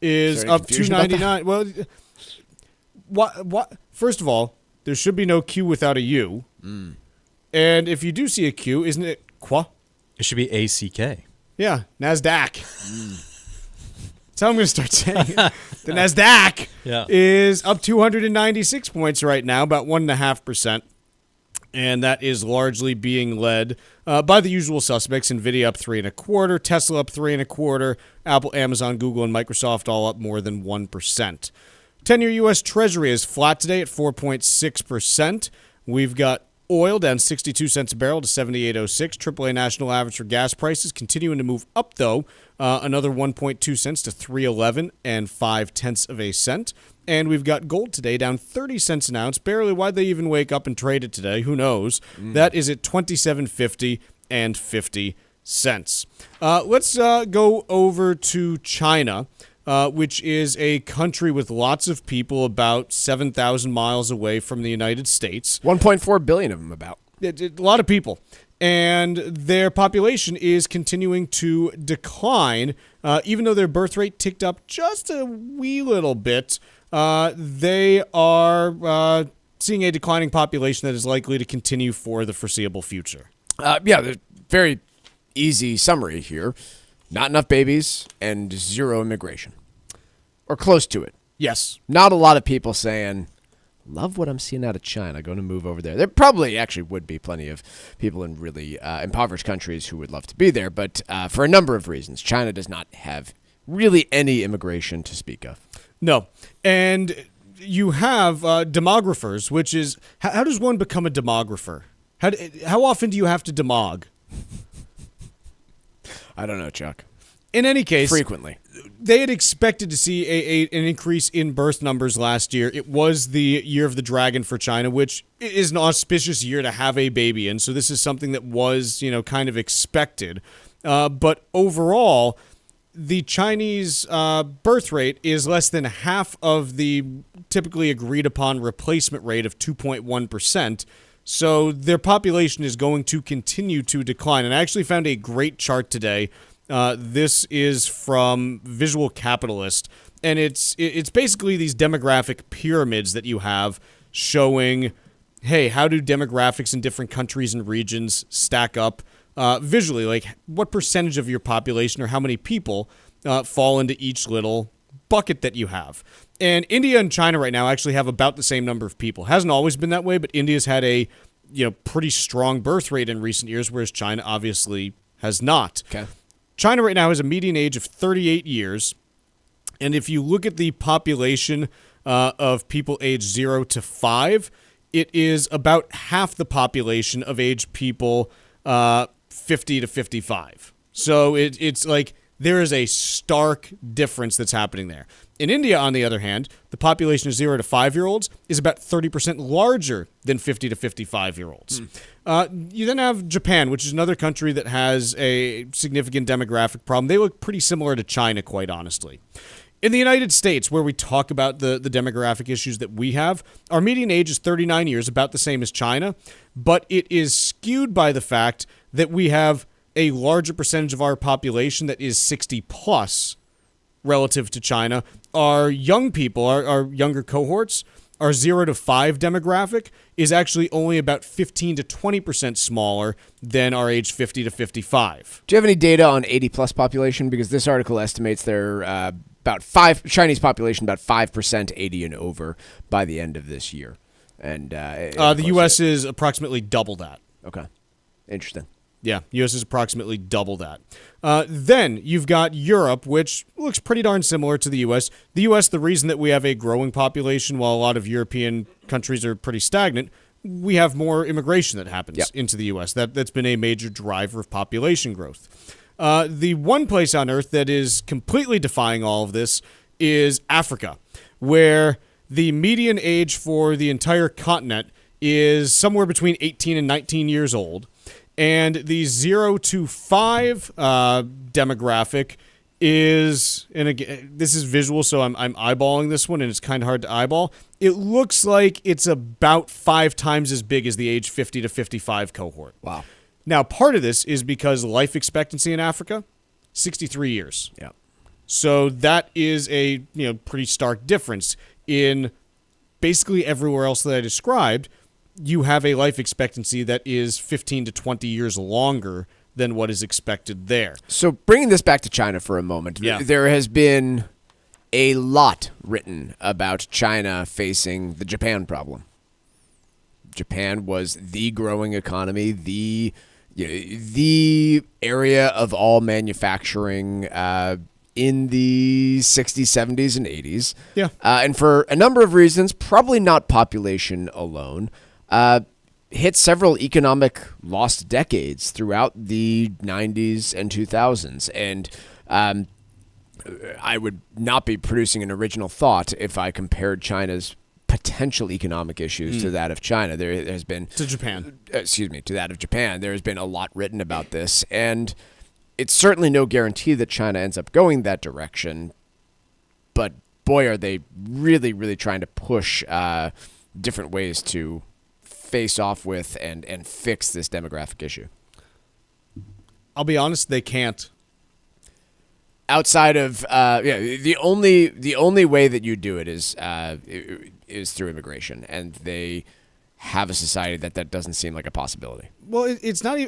is up 299. Well, what? First of all, there should be no Q without a U. And if you do see a Q, isn't it Qua? It should be ACK. Yeah, NASDAQ. That's how I'm going to start saying it. The NASDAQ is up 296 points right now, about 1.5%. And that is largely being led by the usual suspects. NVIDIA up 3.25%, Tesla up 3.25%, Apple, Amazon, Google, and Microsoft all up more than 1%. 10-year U.S. Treasury is flat today at 4.6%. We've got oil down 62 cents a barrel to 78.06. AAA national average for gas prices continuing to move up, though. Another 1.2 cents to 3.11 and 0.5 cents. And we've got gold today down 30 cents an ounce. Barely why'd they even wake up and trade it today? Who knows? That is at $27.50 and 50 cents. Let's go over to China, which is a country with lots of people about 7,000 miles away from the United States. 1.4 billion of them about. A lot of people. And their population is continuing to decline. Even though their birth rate ticked up just a wee little bit, they are seeing a declining population that is likely to continue for the foreseeable future. The very easy summary here. Not enough babies and zero immigration. Or close to it. Yes. Not a lot of people saying, love what I'm seeing out of China, going to move over there. There probably actually would be plenty of people in really impoverished countries who would love to be there, but for a number of reasons, China does not have really any immigration to speak of. No. And you have demographers, which is, how does one become a demographer? How often do you have to demog? I don't know, Chuck. In any case, frequently. They had expected to see an increase in birth numbers last year. It was the year of the dragon for China, which is an auspicious year to have a baby in. So this is something that was, kind of expected. But overall, the Chinese birth rate is less than half of the typically agreed upon replacement rate of 2.1%. So their population is going to continue to decline. And I actually found a great chart today. This is from Visual Capitalist, and it's basically these demographic pyramids that you have showing, hey, how do demographics in different countries and regions stack up visually? Like, what percentage of your population or how many people fall into each little bucket that you have? And India and China right now actually have about the same number of people. Hasn't always been that way, but India's had a pretty strong birth rate in recent years, whereas China obviously has not. Okay. China right now has a median age of 38 years, and if you look at the population of people aged 0 to 5, it is about half the population of aged people 50 to 55. So it's like there is a stark difference that's happening there. In India, on the other hand, the population of 0 to 5-year-olds is about 30% larger than 50 to 55-year-olds. You then have Japan, which is another country that has a significant demographic problem. They look pretty similar to China, quite honestly. In the United States, where we talk about the demographic issues that we have, our median age is 39 years, about the same as China, but it is skewed by the fact that we have a larger percentage of our population that is 60 plus relative to China. Our young people, our younger cohorts, our 0 to 5 demographic is actually only about 15 to 20% smaller than our age 50 to 55. Do you have any data on 80 plus population? Because this article estimates they're Chinese population about 5% 80 and over by the end of this year. And the U.S. is approximately double that. Okay. Interesting. Yeah, U.S. is approximately double that. Then you've got Europe, which looks pretty darn similar to the U.S. The U.S., the reason that we have a growing population while a lot of European countries are pretty stagnant, we have more immigration that happens into the U.S. That's been a major driver of population growth. The one place on Earth that is completely defying all of this is Africa, where the median age for the entire continent is somewhere between 18 and 19 years old. And the 0 to 5 demographic is, and again, this is visual, so I'm eyeballing this one, and it's kind of hard to eyeball. It looks like it's about 5 times as big as the age 50 to 55 cohort. Wow. Now, part of this is because life expectancy in Africa, 63 years. Yeah. So that is a pretty stark difference in basically everywhere else that I described, you have a life expectancy that is 15 to 20 years longer than what is expected there. So bringing this back to China for a moment, there has been a lot written about China facing the Japan problem. Japan was the growing economy, the area of all manufacturing in the 60s, 70s, and 80s. Yeah. And for a number of reasons, probably not population alone, hit several economic lost decades throughout the 90s and 2000s. And I would not be producing an original thought if I compared China's potential economic issues to that of China. There has been to Japan. To that of Japan. There has been a lot written about this, and it's certainly no guarantee that China ends up going that direction. But boy, are they really, really trying to push different ways to face off with and fix this demographic issue. I'll be honest, they can't. Outside of the only way that you do it is through immigration, and they have a society that doesn't seem like a possibility. Well, it's not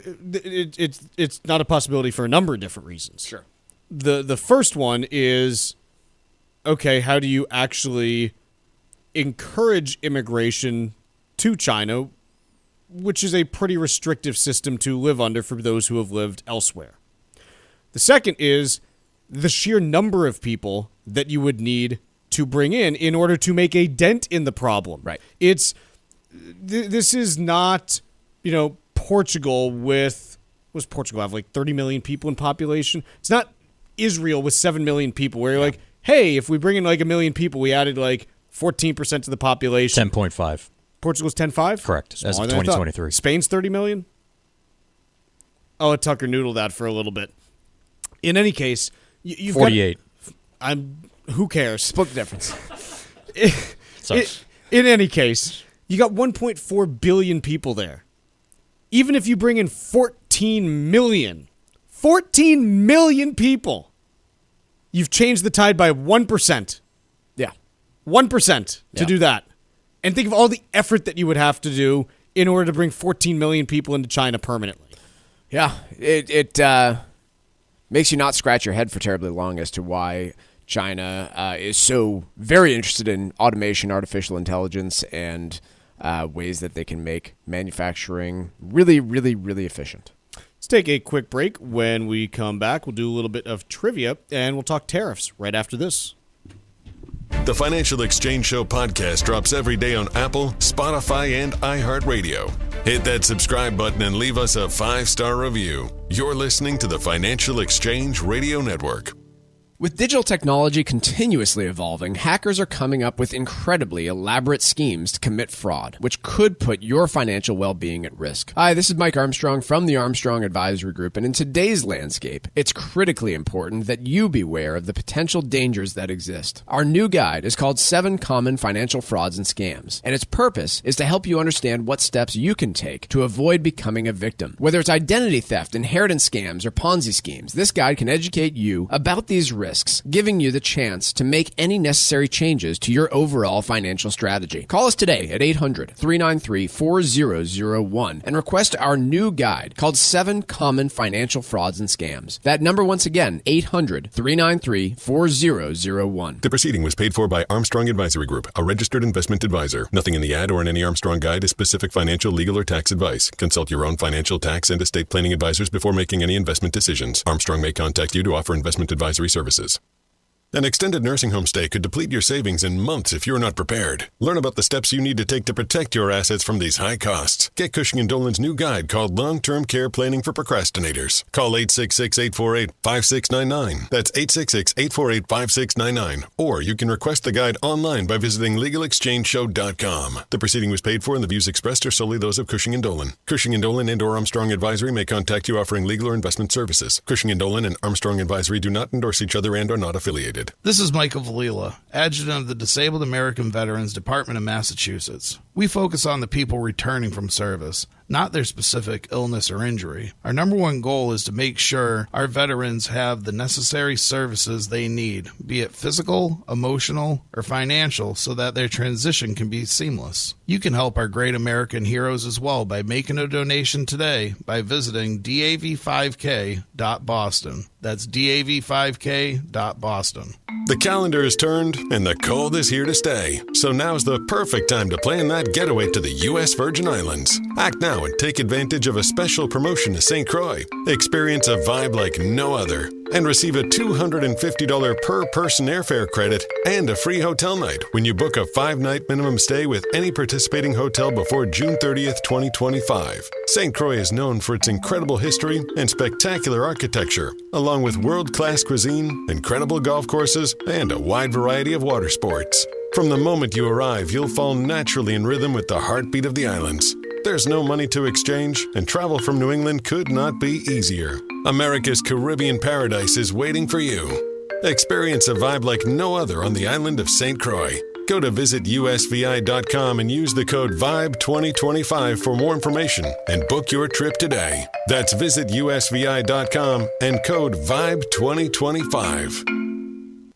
a possibility for a number of different reasons. Sure. The first one is, okay, how do you actually encourage immigration to China, which is a pretty restrictive system to live under for those who have lived elsewhere? The second is the sheer number of people that you would need to bring in order to make a dent in the problem. Right. This is not, Portugal was Portugal have like 30 million people in population? It's not Israel with 7 million people where you're like, hey, if we bring in like 1 million people, we added like 14% to the population. 10.5. Portugal's 10.5? Correct. As of 2023. Spain's 30 million? Oh, Tucker noodled that for a little bit. In any case, you've 48. Who cares? Split the difference. In any case, you got 1.4 billion people there. Even if you bring in 14 million people, you've changed the tide by 1%. Yeah. 1% to do that. And think of all the effort that you would have to do in order to bring 14 million people into China permanently. Yeah. It makes you not scratch your head for terribly long as to why China is so very interested in automation, artificial intelligence, and ways that they can make manufacturing really, really, really efficient. Let's take a quick break. When we come back, we'll do a little bit of trivia, and we'll talk tariffs right after this. The Financial Exchange Show podcast drops every day on Apple, Spotify, and iHeartRadio. Hit that subscribe button and leave us a 5-star review. You're listening to the Financial Exchange Radio Network. With digital technology continuously evolving, hackers are coming up with incredibly elaborate schemes to commit fraud, which could put your financial well-being at risk. Hi, this is Mike Armstrong from the Armstrong Advisory Group, and in today's landscape, it's critically important that you beware of the potential dangers that exist. Our new guide is called 7 Common Financial Frauds and Scams, and its purpose is to help you understand what steps you can take to avoid becoming a victim. Whether it's identity theft, inheritance scams, or Ponzi schemes, this guide can educate you about these risks, giving you the chance to make any necessary changes to your overall financial strategy. Call us today at 800-393-4001 and request our new guide called 7 Common Financial Frauds and Scams. That number once again, 800-393-4001. The proceeding was paid for by Armstrong Advisory Group, a registered investment advisor. Nothing in the ad or in any Armstrong guide is specific financial, legal, or tax advice. Consult your own financial, tax, and estate planning advisors before making any investment decisions. Armstrong may contact you to offer investment advisory services. An extended nursing home stay could deplete your savings in months if you're not prepared. Learn about the steps you need to take to protect your assets from these high costs. Get Cushing & Dolan's new guide called Long-Term Care Planning for Procrastinators. Call 866-848-5699. That's 866-848-5699. Or you can request the guide online by visiting LegalExchangeShow.com. The proceeding was paid for and the views expressed are solely those of Cushing & Dolan. Cushing & Dolan and or Armstrong Advisory may contact you offering legal or investment services. Cushing & Dolan and Armstrong Advisory do not endorse each other and are not affiliated. This is Michael Valila, Adjutant of the Disabled American Veterans Department of Massachusetts. We focus on the people returning from service, not their specific illness or injury. Our number one goal is to make sure our veterans have the necessary services they need, be it physical, emotional, or financial, so that their transition can be seamless. You can help our great American heroes as well by making a donation today by visiting dav5k.boston. That's dav5k.boston. The calendar is turned and the cold is here to stay. So now's the perfect time to plan that getaway to the U.S. Virgin Islands. Act now and take advantage of a special promotion to St. Croix. Experience a vibe like no other and receive a $250 per person airfare credit and a free hotel night when you book a 5-night minimum stay with any participating hotel before June 30th, 2025. St. Croix is known for its incredible history and spectacular architecture, along with world-class cuisine, incredible golf courses, and a wide variety of water sports. From the moment you arrive, you'll fall naturally in rhythm with the heartbeat of the islands. There's no money to exchange, and travel from New England could not be easier. America's Caribbean paradise is waiting for you. Experience a vibe like no other on the island of St. Croix. Go to visitusvi.com and use the code VIBE2025 for more information and book your trip today. That's visitusvi.com and code VIBE2025.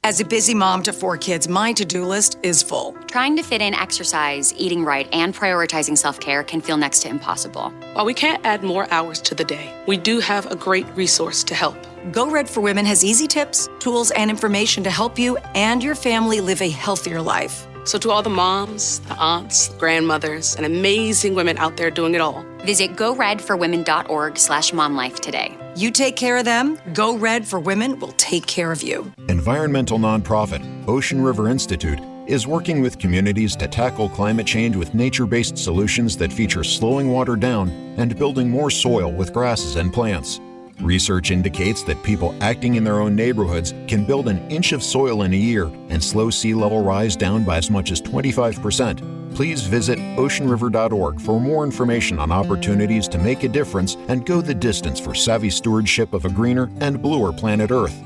As a busy mom to 4 kids, my to-do list is full. Trying to fit in exercise, eating right, and prioritizing self-care can feel next to impossible. While we can't add more hours to the day, we do have a great resource to help. Go Red for Women has easy tips, tools, and information to help you and your family live a healthier life. So to all the moms, the aunts, the grandmothers, and amazing women out there doing it all, visit goredforwomen.org/momlife today. You take care of them, Go Red for Women will take care of you. Environmental nonprofit Ocean River Institute is working with communities to tackle climate change with nature-based solutions that feature slowing water down and building more soil with grasses and plants. Research indicates that people acting in their own neighborhoods can build an inch of soil in a year and slow sea level rise down by as much as 25%. Please visit oceanriver.org for more information on opportunities to make a difference and go the distance for savvy stewardship of a greener and bluer planet Earth.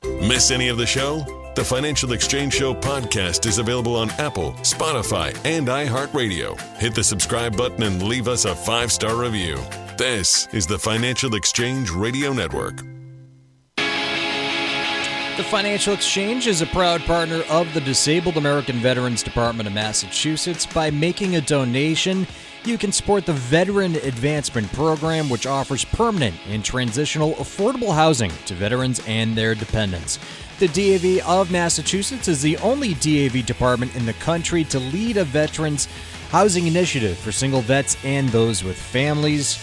Miss any of the show? The Financial Exchange Show podcast is available on Apple, Spotify, and iHeartRadio. Hit the subscribe button and leave us a 5-star review. This is the Financial Exchange Radio Network. The Financial Exchange is a proud partner of the Disabled American Veterans Department of Massachusetts. By making a donation, you can support the Veteran Advancement Program, which offers permanent and transitional affordable housing to veterans and their dependents. The DAV of Massachusetts is the only DAV department in the country to lead a veterans housing initiative for single vets and those with families.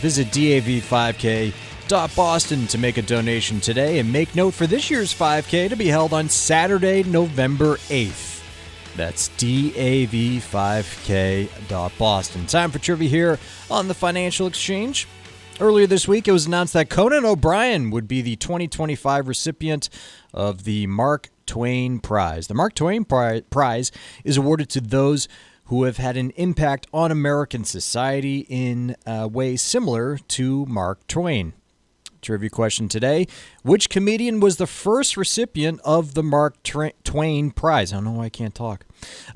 Visit DAV5K.Boston to make a donation today, and make note for this year's 5K to be held on Saturday, November 8th. That's DAV5K.Boston. Time for trivia here on the Financial Exchange. Earlier this week, it was announced that Conan O'Brien would be the 2025 recipient of the Mark Twain Prize. The Mark Twain Prize is awarded to those who have had an impact on American society in a way similar to Mark Twain. Trivia question today. Which comedian was the first recipient of the Mark Twain Prize? I don't know why I can't talk.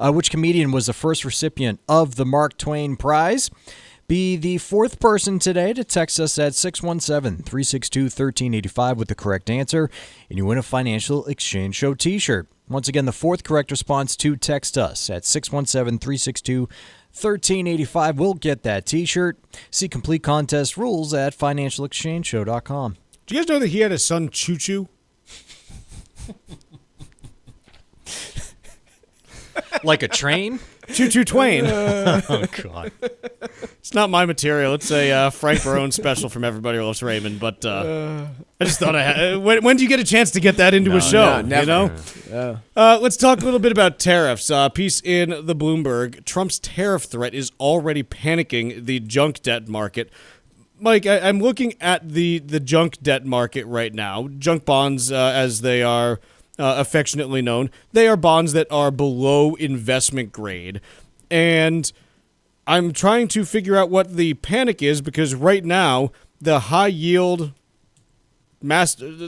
Which comedian was the first recipient of the Mark Twain Prize? Be the fourth person today to text us at 617-362-1385 with the correct answer, and you win a Financial Exchange Show t-shirt. Once again, the fourth correct response to text us at 617-362-1385 will get that t-shirt. See complete contest rules at financialexchangeshow.com. Do you guys know that he had a son, Choo Choo? Like a train? Choo Choo Twain. Oh, God. It's not my material. It's a Frank Barron special from Everybody Loves Raymond. But I just thought I had. When do you get a chance to get that into a show? Never. You know. Let's talk a little bit about tariffs. Piece in the Bloomberg: Trump's tariff threat is already panicking the junk debt market. Mike, I'm looking at the junk debt market right now. Junk bonds, as they are affectionately known, they are bonds that are below investment grade, and I'm trying to figure out what the panic is, because right now the high yield Master 2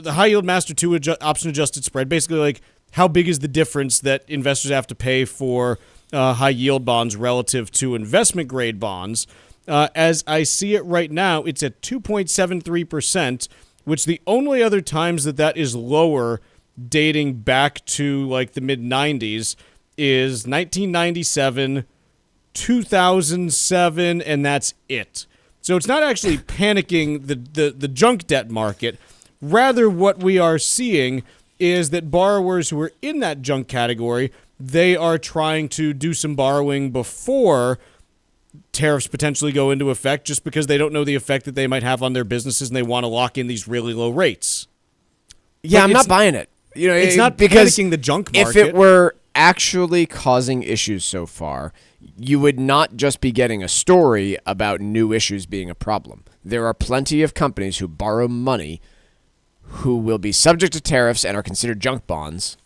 option adjusted spread, basically like how big is the difference that investors have to pay for high yield bonds relative to investment grade bonds. As I see it right now, it's at 2.73%, which the only other times that is lower dating back to like the mid-90s is 1997, 2007, and that's it. So it's not actually panicking the junk debt market. Rather, what we are seeing is that borrowers who are in that junk category, they are trying to do some borrowing before tariffs potentially go into effect, just because they don't know the effect that they might have on their businesses and they want to lock in these really low rates. Yeah, I'm not buying it. It's not panicking the junk market. If it were actually causing issues so far, you would not just be getting a story about new issues being a problem. There are plenty of companies who borrow money who will be subject to tariffs and are considered junk bonds,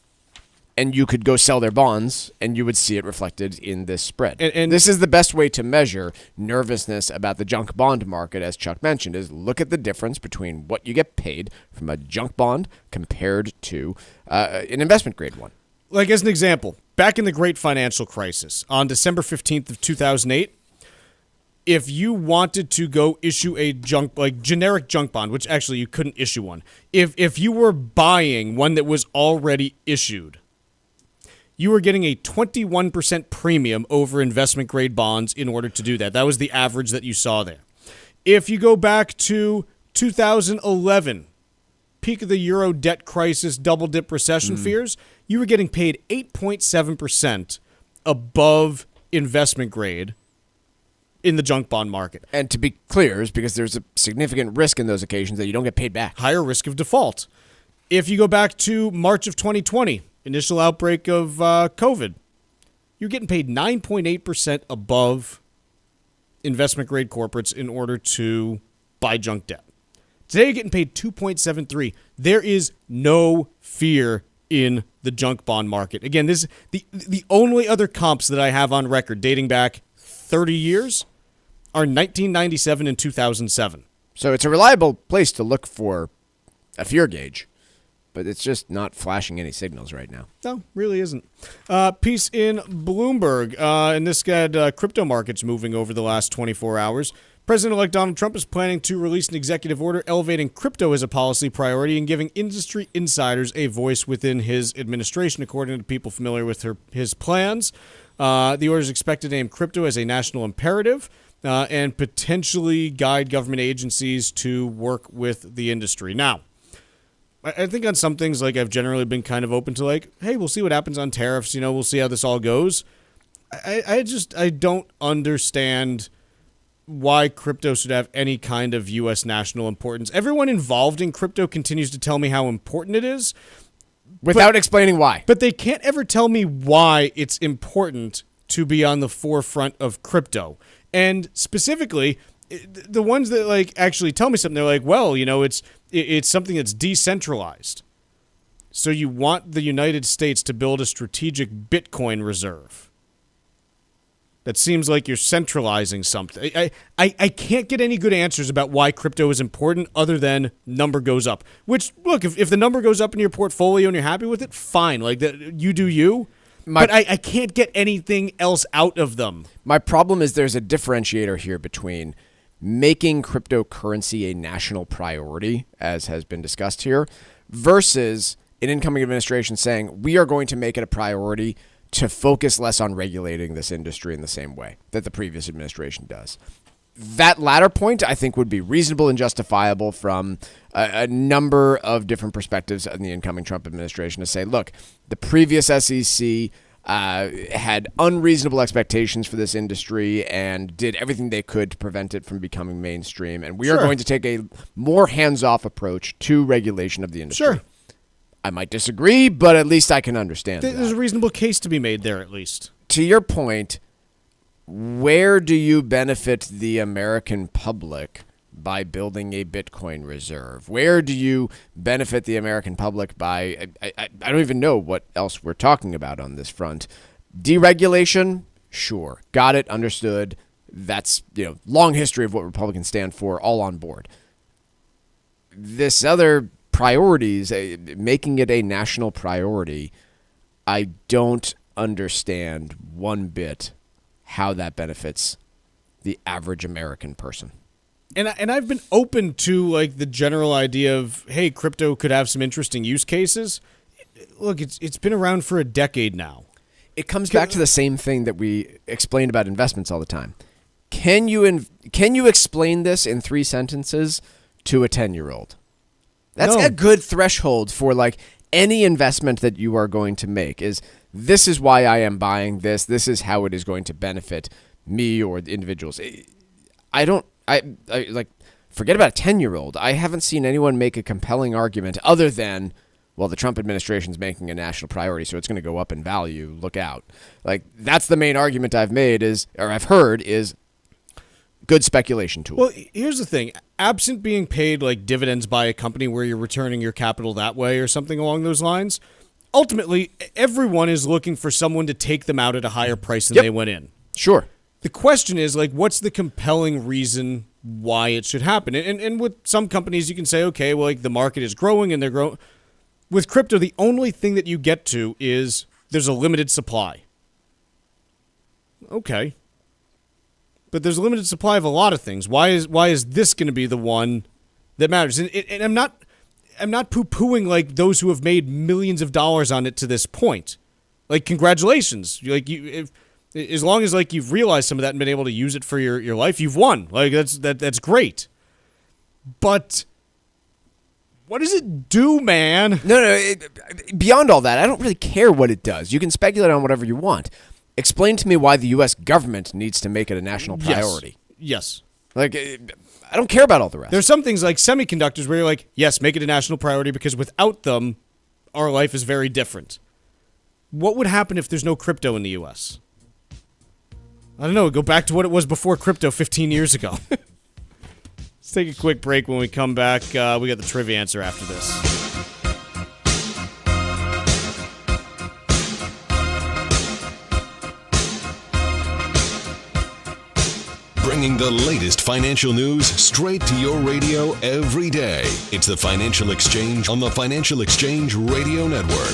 and you could go sell their bonds, and you would see it reflected in this spread. And this is the best way to measure nervousness about the junk bond market, as Chuck mentioned, is look at the difference between what you get paid from a junk bond compared to an investment-grade one. Like, as an example, back in the Great Financial Crisis, on December 15th of 2008, if you wanted to go issue a generic junk bond, which actually you couldn't issue one, if you were buying one that was already issued, you were getting a 21% premium over investment-grade bonds in order to do that. That was the average that you saw there. If you go back to 2011, peak of the Euro debt crisis, double-dip recession fears, you were getting paid 8.7% above investment grade in the junk bond market. And to be clear, is because there's a significant risk in those occasions that you don't get paid back. Higher risk of default. If you go back to March of 2020, initial outbreak of COVID, you're getting paid 9.8% above investment-grade corporates in order to buy junk debt. Today, you're getting paid 2.73. There is no fear in the junk bond market. Again, this is the only other comps that I have on record dating back 30 years are 1997 and 2007. So it's a reliable place to look for a fear gauge, but it's just not flashing any signals right now. No, really isn't. Piece in Bloomberg, and this got crypto markets moving over the last 24 hours. President-elect Donald Trump is planning to release an executive order elevating crypto as a policy priority and giving industry insiders a voice within his administration, according to people familiar with his plans. The order is expected to name crypto as a national imperative and potentially guide government agencies to work with the industry. Now, I think on some things, like, I've generally been kind of open to, like, hey, we'll see what happens on tariffs. We'll see how this all goes. I don't understand why crypto should have any kind of U.S. national importance. Everyone involved in crypto continues to tell me how important it is. Without explaining why. But they can't ever tell me why it's important to be on the forefront of crypto. And specifically, the ones that like actually tell me something, they're like, well, it's something that's decentralized. So you want the United States to build a strategic Bitcoin reserve. That seems like you're centralizing something. I can't get any good answers about why crypto is important other than number goes up. Which, look, if the number goes up in your portfolio and you're happy with it, fine. Like, you do you. But I can't get anything else out of them. My problem is there's a differentiator here between making cryptocurrency a national priority, as has been discussed here, versus an incoming administration saying, we are going to make it a priority to focus less on regulating this industry in the same way that the previous administration does. That latter point, I think, would be reasonable and justifiable from a number of different perspectives in the incoming Trump administration to say, look, the previous SEC had unreasonable expectations for this industry and did everything they could to prevent it from becoming mainstream. And we are going to take a more hands-off approach to regulation of the industry. Sure. I might disagree, but at least I can understand There's a reasonable case to be made there, at least. To your point, where do you benefit the American public by building a Bitcoin reserve? Where do you benefit the American public by, I don't even know what else we're talking about on this front. Deregulation? Sure. Got it. Understood. That's, long history of what Republicans stand for, all on board. This other priorities, making it a national priority, I don't understand one bit how that benefits the average American person. And I've been open to like the general idea of, hey, crypto could have some interesting use cases. Look, it's been around for a decade now. It comes back to the same thing that we explained about investments all the time. Can you explain this in 3 sentences to a 10-year-old? That's a good threshold for like any investment that you are going to make. This is why I am buying this. This is how it is going to benefit me or the individuals. I like forget about a 10-year-old. I haven't seen anyone make a compelling argument other than, well, the Trump administration's making a national priority, so it's going to go up in value. Look out. Like, that's the main argument I've heard is good speculation tool. Well, here's the thing. Absent being paid like dividends by a company where you're returning your capital that way or something along those lines, ultimately, everyone is looking for someone to take them out at a higher price than they went in. Sure. The question is, like, what's the compelling reason why it should happen? And with some companies, you can say, okay, well, like the market is growing and they're growing. With crypto, the only thing that you get to is there's a limited supply. Okay. But there's a limited supply of a lot of things. Why is this going to be the one that matters? And I'm not poo-pooing like those who have made millions of dollars on it to this point. Like, congratulations. Like, as long as like you've realized some of that and been able to use it for your life, you've won. Like, that's great. But what does it do, man? No. Beyond all that, I don't really care what it does. You can speculate on whatever you want. Explain to me why the U.S. government needs to make it a national priority. Yes. Like, I don't care about all the rest. There's some things like semiconductors where you're like, yes, make it a national priority because without them, our life is very different. What would happen if there's no crypto in the U.S.? I don't know. Go back to what it was before crypto 15 years ago. Let's take a quick break. When we come back, we got the trivia answer after this. Bringing the latest financial news straight to your radio every day. It's the Financial Exchange on the Financial Exchange Radio Network.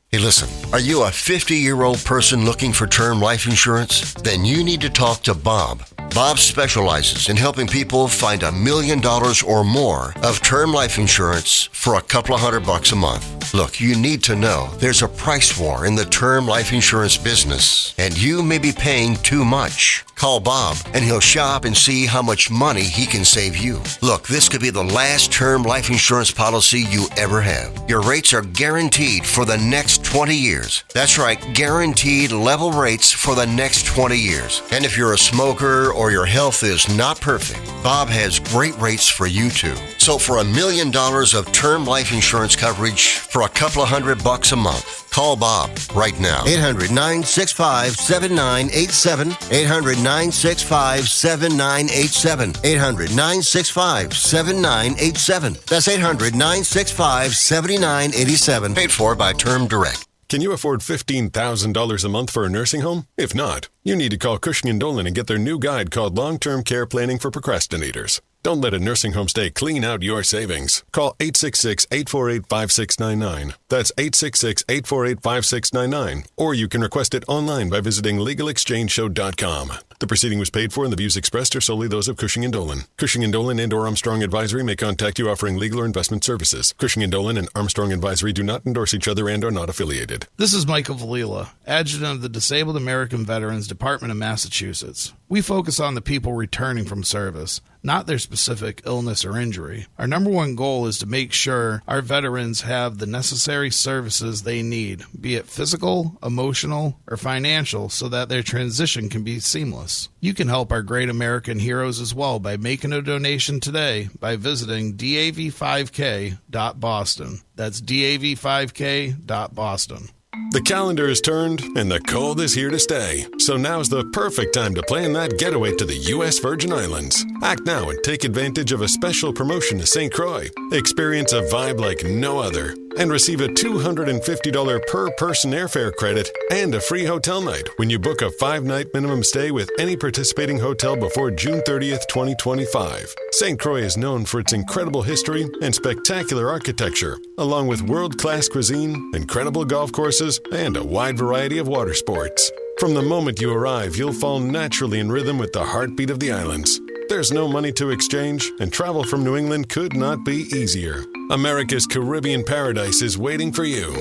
Hey, listen, are you a 50-year-old person looking for term life insurance? Then you need to talk to Bob. Bob specializes in helping people find $1 million or more of term life insurance for a couple of $100 a month. Look, you need to know there's a price war in the term life insurance business, and you may be paying too much. Call Bob, and he'll shop and see how much money he can save you. Look, this could be the last term life insurance policy you ever have. Your rates are guaranteed for the next 20 years. That's right, guaranteed level rates for the next 20 years. And if you're a smoker or your health is not perfect, Bob has great rates for you too. So for $1 million of term life insurance coverage for a couple of $100 a month, call Bob right now. 800-965-7987. 800-965-7987. 800-965-7987. That's 800-965-7987. Paid for by Term Direct. Can you afford $15,000 a month for a nursing home? If not, you need to call Cushing & Dolan and get their new guide called Long-Term Care Planning for Procrastinators. Don't let a nursing home stay clean out your savings. Call 866-848-5699. That's 866-848-5699. Or you can request it online by visiting LegalExchangeShow.com. The proceeding was paid for and the views expressed are solely those of Cushing & Dolan. Cushing & Dolan and or Armstrong Advisory may contact you offering legal or investment services. Cushing & Dolan and Armstrong Advisory do not endorse each other and are not affiliated. This is Michael Valila, Adjutant of the Disabled American Veterans Department of Massachusetts. We focus on the people returning from service, not their specific illness or injury. Our number one goal is to make sure our veterans have the necessary services they need, be it physical, emotional, or financial, so that their transition can be seamless. You can help our great American heroes as well by making a donation today by visiting dav5k.boston. That's dav5k.boston. The calendar is turned and the cold is here to stay. So now's the perfect time to plan that getaway to the U.S. Virgin Islands. Act now and take advantage of a special promotion to St. Croix. Experience a vibe like no other and receive a $250 per person airfare credit and a free hotel night when you book a 5-night minimum stay with any participating hotel before June 30th, 2025. St. Croix is known for its incredible history and spectacular architecture, along with world-class cuisine, incredible golf courses, and a wide variety of water sports. From the moment you arrive, you'll fall naturally in rhythm with the heartbeat of the islands. There's no money to exchange, and travel from New England could not be easier. America's Caribbean paradise is waiting for you.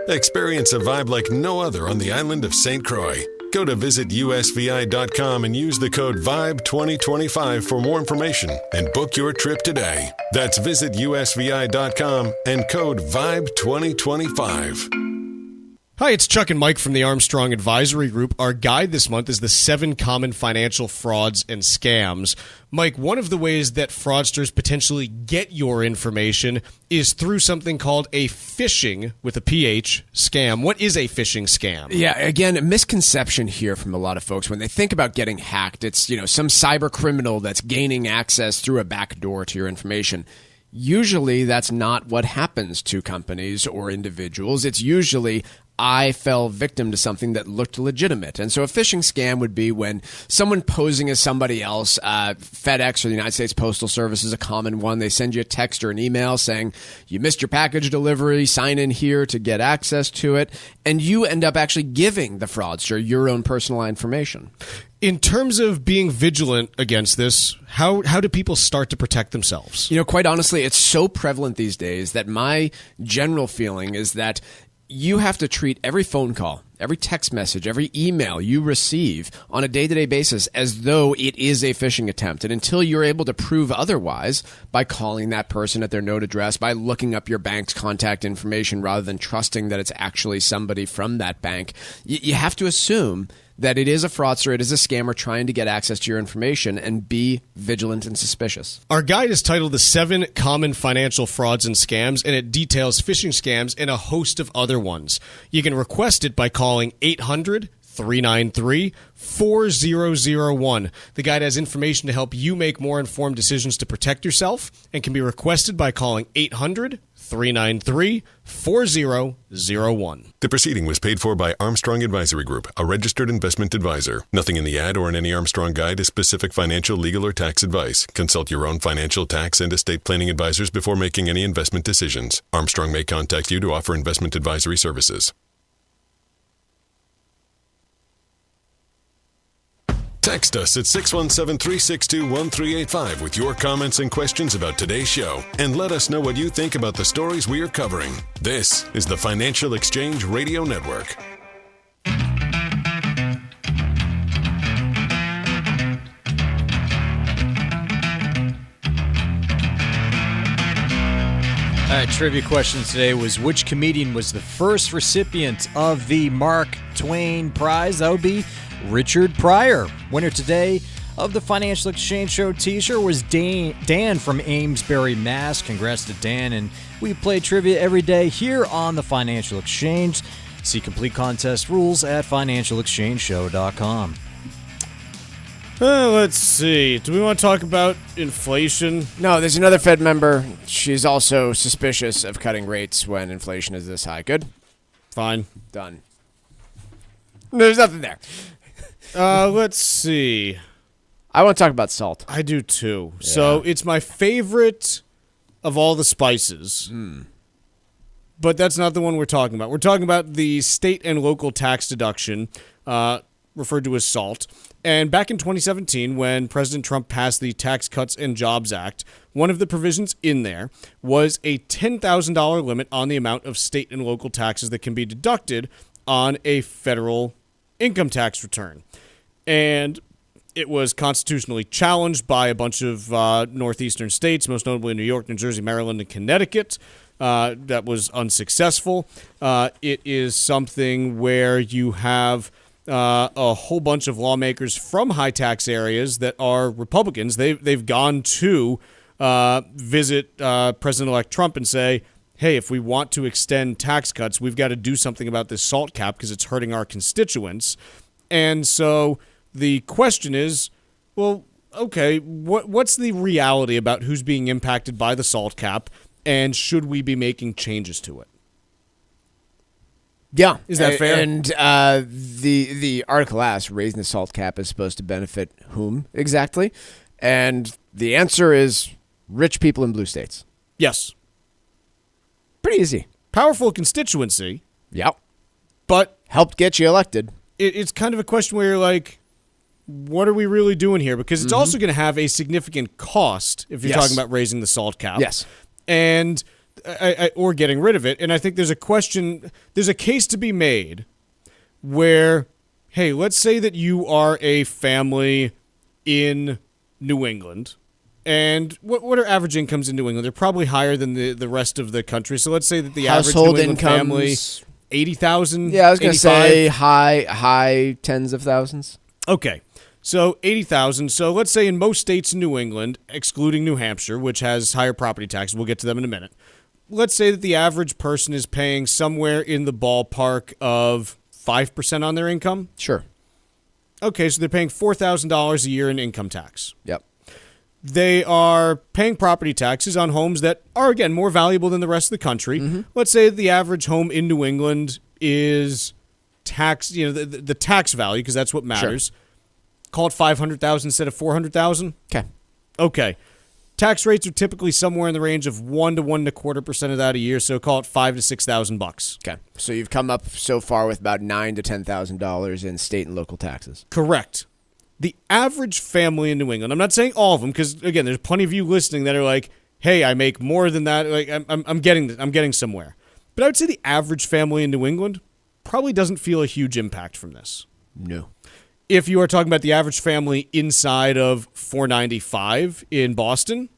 Experience a vibe like no other on the island of St. Croix. Go to visitusvi.com and use the code VIBE2025 for more information and book your trip today. That's visitusvi.com and code VIBE2025. Hi, it's Chuck and Mike from the Armstrong Advisory Group. Our guide this month is the 7 common financial frauds and scams. Mike, one of the ways that fraudsters potentially get your information is through something called a phishing, with a PH, scam. What is a phishing scam? Yeah, again, a misconception here from a lot of folks. When they think about getting hacked, it's, some cyber criminal that's gaining access through a back door to your information. Usually that's not what happens to companies or individuals. It's usually, I fell victim to something that looked legitimate. And so a phishing scam would be when someone posing as somebody else, FedEx or the United States Postal Service is a common one. They send you a text or an email saying, you missed your package delivery, sign in here to get access to it. And you end up actually giving the fraudster your own personal information. In terms of being vigilant against this, how do people start to protect themselves? Quite honestly, it's so prevalent these days that my general feeling is that you have to treat every phone call, every text message, every email you receive on a day-to-day basis as though it is a phishing attempt. And until you're able to prove otherwise by calling that person at their known address, by looking up your bank's contact information rather than trusting that it's actually somebody from that bank, you have to assume that it is a fraudster, it is a scammer trying to get access to your information, and be vigilant and suspicious. Our guide is titled The 7 Common Financial Frauds and Scams, and it details phishing scams and a host of other ones. You can request it by calling 800-393-4001. The guide has information to help you make more informed decisions to protect yourself and can be requested by calling 800-393-4001. The proceeding was paid for by Armstrong Advisory Group, a registered investment advisor. Nothing in the ad or in any Armstrong guide is specific financial, legal, or tax advice. Consult your own financial, tax, and estate planning advisors before making any investment decisions. Armstrong may contact you to offer investment advisory services. Text us at 617-362-1385 with your comments and questions about today's show, and let us know what you think about the stories we are covering. This is the Financial Exchange Radio Network. All right, trivia question today was, which comedian was the first recipient of the Mark Twain Prize? That would be Richard Pryor. Winner today of the Financial Exchange Show t-shirt was Dan from Amesbury, Mass. Congrats to Dan. And we play trivia every day here on the Financial Exchange. See complete contest rules at financialexchangeshow.com. Let's see. Do we want to talk about inflation? No, there's another Fed member. She's also suspicious of cutting rates when inflation is this high. Good? Fine. Done. There's nothing there. Let's see. I want to talk about salt. I do too. Yeah. So it's my favorite of all the spices. But that's not the one we're talking about. We're talking about the state and local tax deduction, referred to as SALT. And back in 2017, when President Trump passed the Tax Cuts and Jobs Act, one of the provisions in there was a $10,000 limit on the amount of state and local taxes that can be deducted on a federal income tax return. And it was constitutionally challenged by a bunch of northeastern states, most notably New York, New Jersey, Maryland, and Connecticut. That was unsuccessful. It is something where you have a whole bunch of lawmakers from high tax areas that are Republicans. They've gone to visit President-elect Trump and say, hey, if we want to extend tax cuts, we've got to do something about this SALT cap because it's hurting our constituents. And so the question is, well, okay, what's the reality about who's being impacted by the SALT cap, and should we be making changes to it? Yeah. Is that fair? And the article asks, raising the SALT cap is supposed to benefit whom exactly? And the answer is rich people in blue states. Yes. Pretty easy. Powerful constituency. Yep. But helped get you elected. It's kind of a question where you're like, what are we really doing here? Because it's also going to have a significant cost if you're talking about raising the SALT cap. Yes. And or getting rid of it. And I think there's a case to be made where, hey, let's say that you are a family in New England. And what are average incomes in New England? They're probably higher than the rest of the country. So let's say that the household average New England family, incomes, 80,000. Yeah, I was going to say high tens of thousands. Okay. So 80,000. So let's say in most states in New England, excluding New Hampshire, which has higher property taxes, we'll get to them in a minute. Let's say that the average person is paying somewhere in the ballpark of 5% on their income. Sure. Okay, so they're paying $4,000 a year in income tax. Yep. They are paying property taxes on homes that are, again, more valuable than the rest of the country. Let's say the average home in New England is tax, the tax value, because that's what matters. Sure. Call it $500,000 instead of $400,000. Okay. Tax rates are typically somewhere in the range of 1 to 1.25% of that a year, so call it $5,000 to $6,000. Okay. So you've come up so far with about $9,000 to $10,000 in state and local taxes. Correct. The average family in New England, I'm not saying all of them, because again, there's plenty of you listening that are like, hey, I make more than that. Like I'm getting somewhere. But I would say the average family in New England probably doesn't feel a huge impact from this. No. If you are talking about the average family inside of 495 in Boston,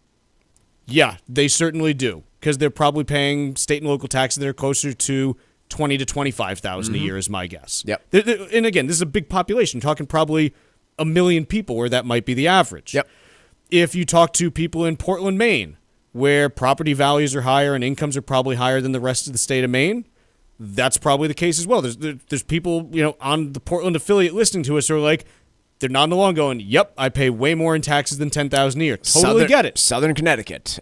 yeah, they certainly do, because they're probably paying state and local taxes that are closer to $20,000 to $25,000 a year is my guess. Yep. And again, this is a big population, talking probably 1 million people where that might be the average. Yep. If you talk to people in Portland, Maine, where property values are higher and incomes are probably higher than the rest of the state of Maine, that's probably the case as well. There's people, on the Portland affiliate listening to us who are like, they're nodding along going, yep, I pay way more in taxes than $10,000 a year. Totally get it. Southern Connecticut,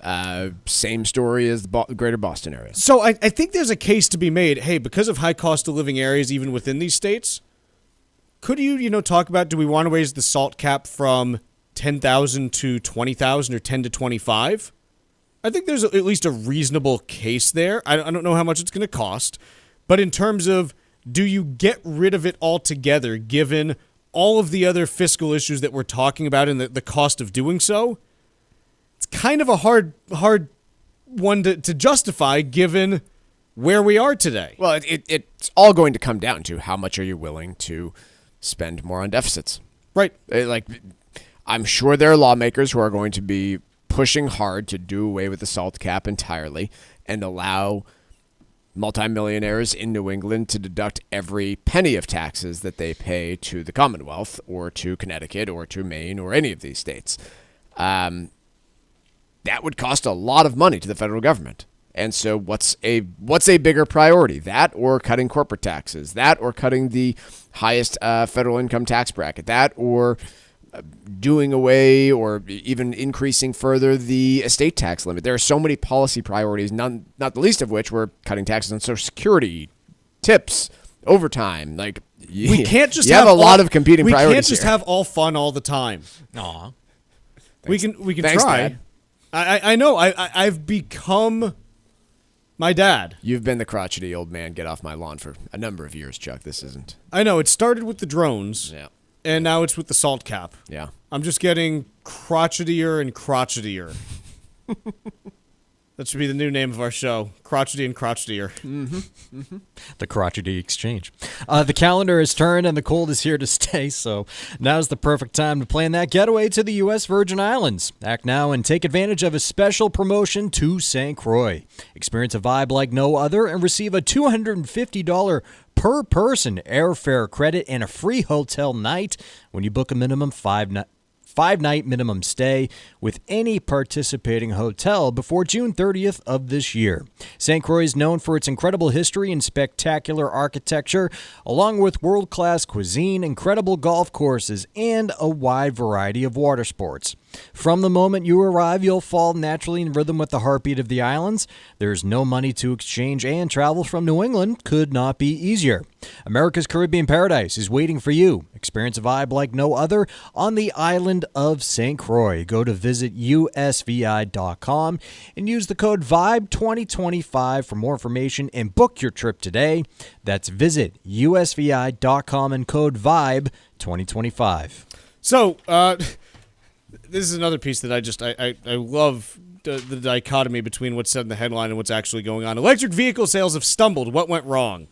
same story as the greater Boston area. So I think there's a case to be made, hey, because of high cost of living areas even within these states, could you talk about, do we want to raise the SALT cap from 10,000 to 20,000 or 10 to 25? I think there's at least a reasonable case there. I don't know how much it's going to cost, but in terms of, do you get rid of it altogether given all of the other fiscal issues that we're talking about and the cost of doing so? It's kind of a hard one to justify given where we are today. Well, it's all going to come down to how much are you willing to spend more on deficits. Right. I'm sure there are lawmakers who are going to be pushing hard to do away with the SALT cap entirely and allow multimillionaires in New England to deduct every penny of taxes that they pay to the Commonwealth or to Connecticut or to Maine or any of these states. That would cost a lot of money to the federal government. And so what's a bigger priority? That or cutting corporate taxes? That or cutting the highest federal income tax bracket? That or doing away or even increasing further the estate tax limit? There are so many policy priorities, not the least of which were cutting taxes on Social Security, tips, overtime. We can't just have a lot of competing priorities. We can't just here. have all fun all the time. Aw. We can Thanks, try. Dad. I know. I've become my dad. You've been the crotchety old man get off my lawn for a number of years, Chuck. This isn't. I know. It started with the drones. Yeah. And now it's with the SALT cap. Yeah. I'm just getting crotchetier and crotchetier. That should be the new name of our show. Crotchety and crotchetier. The crotchety exchange. The calendar has turned and the cold is here to stay, so now's the perfect time to plan that getaway to the U.S. Virgin Islands. Act now and take advantage of a special promotion to St. Croix. Experience a vibe like no other and receive a $250 per person airfare credit and a free hotel night when you book a minimum 5-night minimum stay with any participating hotel before June 30th of this year. St. Croix is known for its incredible history and spectacular architecture, along with world-class cuisine, incredible golf courses, and a wide variety of water sports. From the moment you arrive, you'll fall naturally in rhythm with the heartbeat of the islands. There's no money to exchange, and travel from New England could not be easier. America's Caribbean Paradise is waiting for you. Experience a vibe like no other on the island of St. Croix. Go to visitusvi.com and use the code VIBE2025 for more information and book your trip today. That's visitusvi.com and code VIBE2025. So, this is another piece that I love the dichotomy between what's said in the headline and what's actually going on. Electric vehicle sales have stumbled. What went wrong?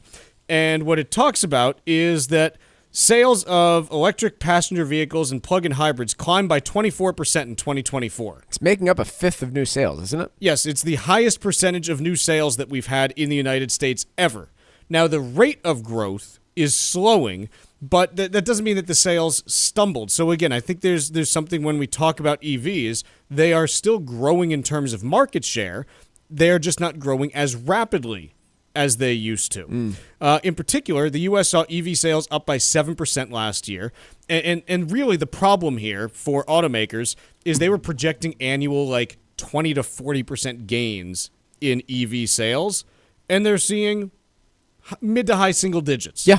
And what it talks about is that sales of electric passenger vehicles and plug-in hybrids climbed by 24% in 2024. It's making up a fifth of new sales, isn't it? Yes, it's the highest percentage of new sales that we've had in the United States ever. Now, the rate of growth is slowing, but that doesn't mean that the sales stumbled. So again, I think there's something when we talk about EVs, they are still growing in terms of market share. They're just not growing as rapidly as they used to. In particular, the U.S. saw EV sales up by 7% last year. And really the problem here for automakers is they were projecting annual 20 to 40% gains in EV sales, and they're seeing mid to high single digits. Yeah.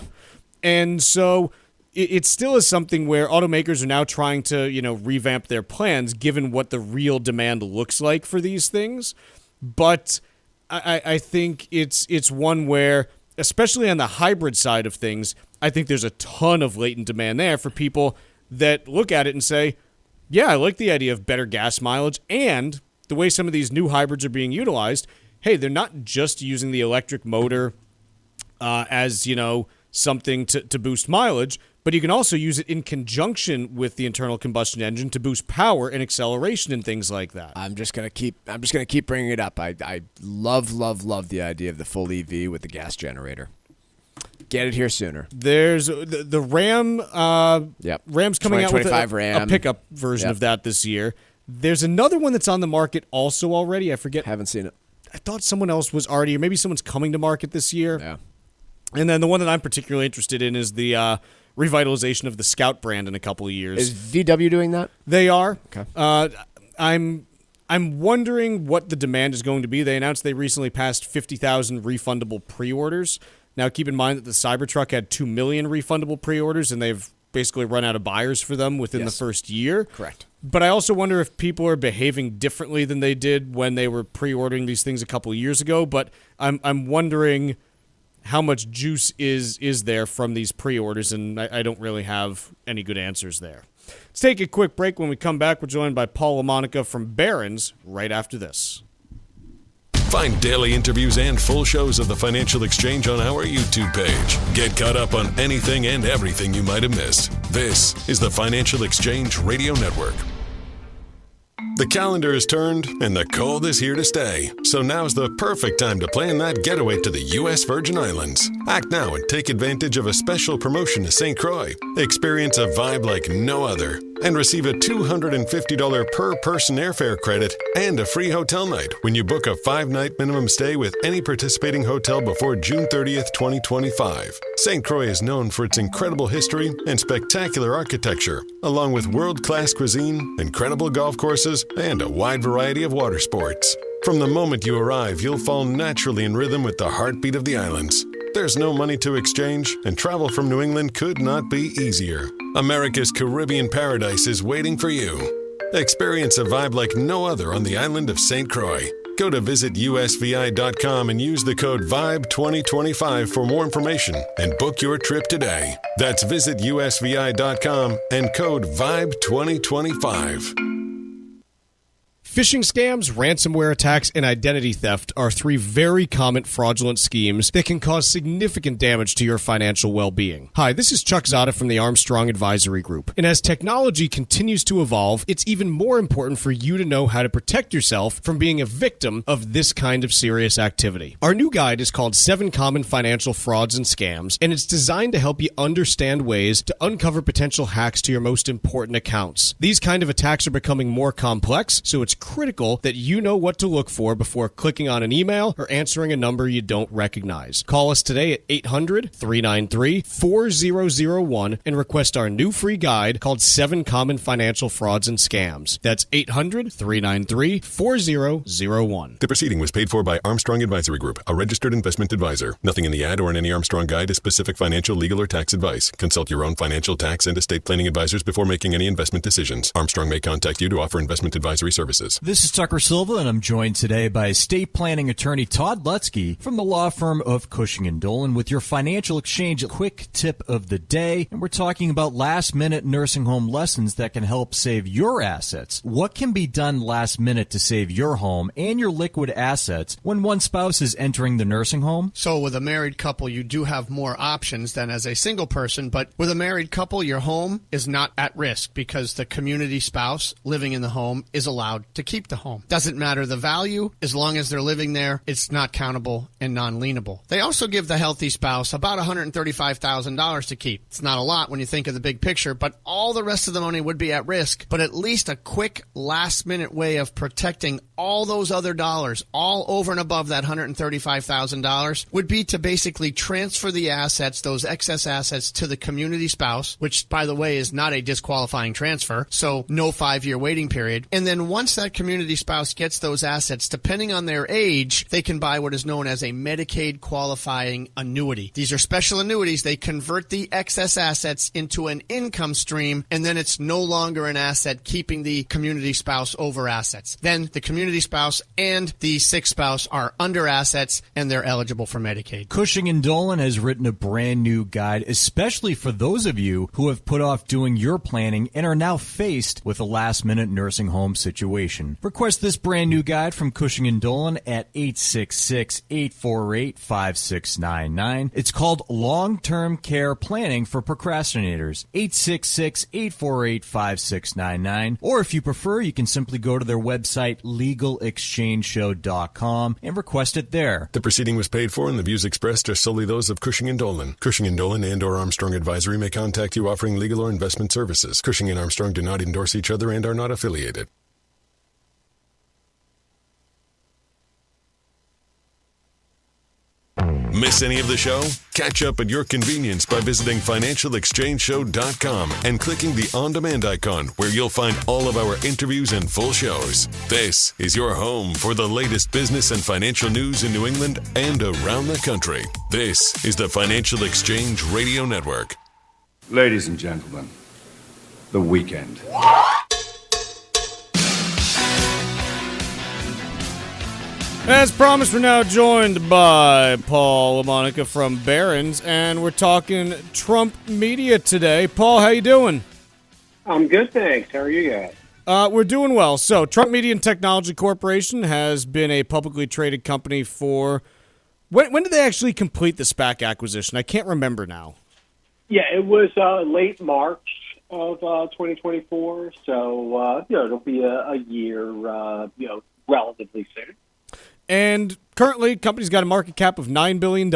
And so it still is something where automakers are now trying to, revamp their plans given what the real demand looks like for these things. But I think it's one where, especially on the hybrid side of things, I think there's a ton of latent demand there for people that look at it and say, yeah, I like the idea of better gas mileage, and the way some of these new hybrids are being utilized, hey, they're not just using the electric motor as, something to boost mileage, but you can also use it in conjunction with the internal combustion engine to boost power and acceleration and things like that. I'm just gonna keep bringing it up. I love the idea of the full EV with the gas generator. Get it here sooner. There's the Ram. Ram's coming out with a pickup version of that this year. There's another one that's on the market also already. I forget. Haven't seen it. I thought someone else was already, or maybe someone's coming to market this year. Yeah. And then the one that I'm particularly interested in is the revitalization of the Scout brand in a couple of years. Is VW doing that? They are. Okay. I'm wondering what the demand is going to be. They announced they recently passed 50,000 refundable pre-orders. Now, keep in mind that the Cybertruck had 2 million refundable pre-orders, and they've basically run out of buyers for them within the first year. Correct. But I also wonder if people are behaving differently than they did when they were pre-ordering these things a couple of years ago. But I'm wondering how much juice is there from these pre-orders, and I don't really have any good answers there. Let's take a quick break. When we come back, we're joined by Paul LaMonica from Barron's right after this. Find daily interviews and full shows of the Financial Exchange on our YouTube page. Get caught up on anything and everything you might have missed. This is the Financial Exchange Radio Network. The calendar is turned and the cold is here to stay. So now's the perfect time to plan that getaway to the U.S. Virgin Islands. Act now and take advantage of a special promotion to St. Croix. Experience a vibe like no other and receive a $250 per person airfare credit and a free hotel night when you book a 5-night minimum stay with any participating hotel before June 30th, 2025. St. Croix is known for its incredible history and spectacular architecture, along with world-class cuisine, incredible golf courses, and a wide variety of water sports. From the moment you arrive, you'll fall naturally in rhythm with the heartbeat of the islands. There's no money to exchange, and travel from New England could not be easier. America's Caribbean Paradise is waiting for you. Experience a vibe like no other on the island of St. Croix. Go to visitusvi.com and use the code VIBE2025 for more information and book your trip today. That's visitusvi.com and code VIBE2025. Phishing scams, ransomware attacks, and identity theft are three very common fraudulent schemes that can cause significant damage to your financial well-being. Hi, this is Chuck Zodda from the Armstrong Advisory Group. And as technology continues to evolve, it's even more important for you to know how to protect yourself from being a victim of this kind of serious activity. Our new guide is called 7 Common Financial Frauds and Scams, and it's designed to help you understand ways to uncover potential hacks to your most important accounts. These kind of attacks are becoming more complex, so it's critical that you know what to look for before clicking on an email or answering a number you don't recognize. Call us today at 800-393-4001 and request our new free guide called 7 Common Financial Frauds and Scams. That's 800-393-4001. The proceeding was paid for by Armstrong Advisory Group, a registered investment advisor. Nothing in the ad or in any Armstrong guide is specific financial, legal, or tax advice. Consult your own financial, tax, and estate planning advisors before making any investment decisions. Armstrong may contact you to offer investment advisory services. This is Tucker Silva, and I'm joined today by estate planning attorney Todd Lutzke from the law firm of Cushing & Dolan with your Financial Exchange quick tip of the day. And we're talking about last-minute nursing home lessons that can help save your assets. What can be done last minute to save your home and your liquid assets when one spouse is entering the nursing home? So with a married couple, you do have more options than as a single person, but with a married couple, your home is not at risk because the community spouse living in the home is allowed to keep the home. Doesn't matter the value, as long as they're living there, it's not countable and non-lienable. They also give the healthy spouse about $135,000 to keep. It's not a lot when you think of the big picture, but all the rest of the money would be at risk. But at least a quick last-minute way of protecting all those other dollars, all over and above that $135,000, would be to basically transfer the assets, those excess assets, to the community spouse, which, by the way, is not a disqualifying transfer, so no 5-year waiting period. And then once that community spouse gets those assets, depending on their age, they can buy what is known as a Medicaid qualifying annuity. These are special annuities. They convert the excess assets into an income stream, and then it's no longer an asset keeping the community spouse over assets. Then the community spouse and the sick spouse are under assets, and they're eligible for Medicaid. Cushing & Dolan has written a brand new guide, especially for those of you who have put off doing your planning and are now faced with a last-minute nursing home situation. Request this brand new guide from Cushing & Dolan at 866-848-5699. It's called Long-Term Care Planning for Procrastinators. 866-848-5699. Or if you prefer, you can simply go to their website, legalexchangeshow.com, and request it there. The proceeding was paid for and the views expressed are solely those of Cushing & Dolan. Cushing & Dolan and or Armstrong Advisory may contact you offering legal or investment services. Cushing & Armstrong do not endorse each other and are not affiliated. Miss any of the show? Catch up at your convenience by visiting financialexchangeshow.com and clicking the on-demand icon where you'll find all of our interviews and full shows. This is your home for the latest business and financial news in New England and around the country. This is the Financial Exchange Radio Network. Ladies and gentlemen, the weekend. As promised, we're now joined by Paul LaMonica from Barron's, and we're talking Trump media today. Paul, how you doing? I'm good, thanks. How are you guys? We're doing well. So, Trump Media and Technology Corporation has been a publicly traded company for... When did they actually complete the SPAC acquisition? I can't remember now. Yeah, it was late March of 2024, so it'll be a year, relatively soon. And currently, the company's got a market cap of $9 billion.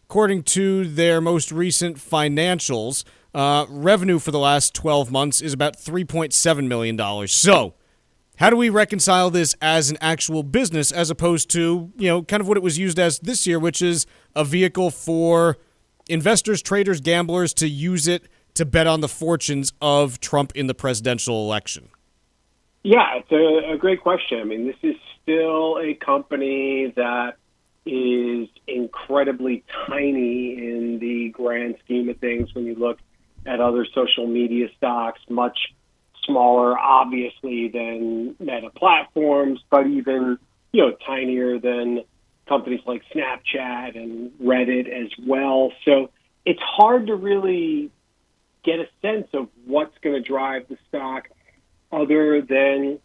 According to their most recent financials, revenue for the last 12 months is about $3.7 million. So, how do we reconcile this as an actual business as opposed to, kind of what it was used as this year, which is a vehicle for investors, traders, gamblers to use it to bet on the fortunes of Trump in the presidential election? Yeah, it's a great question. I mean, this is still a company that is incredibly tiny in the grand scheme of things when you look at other social media stocks, much smaller, obviously, than Meta platforms, but even, tinier than companies like Snapchat and Reddit as well. So it's hard to really get a sense of what's going to drive the stock other than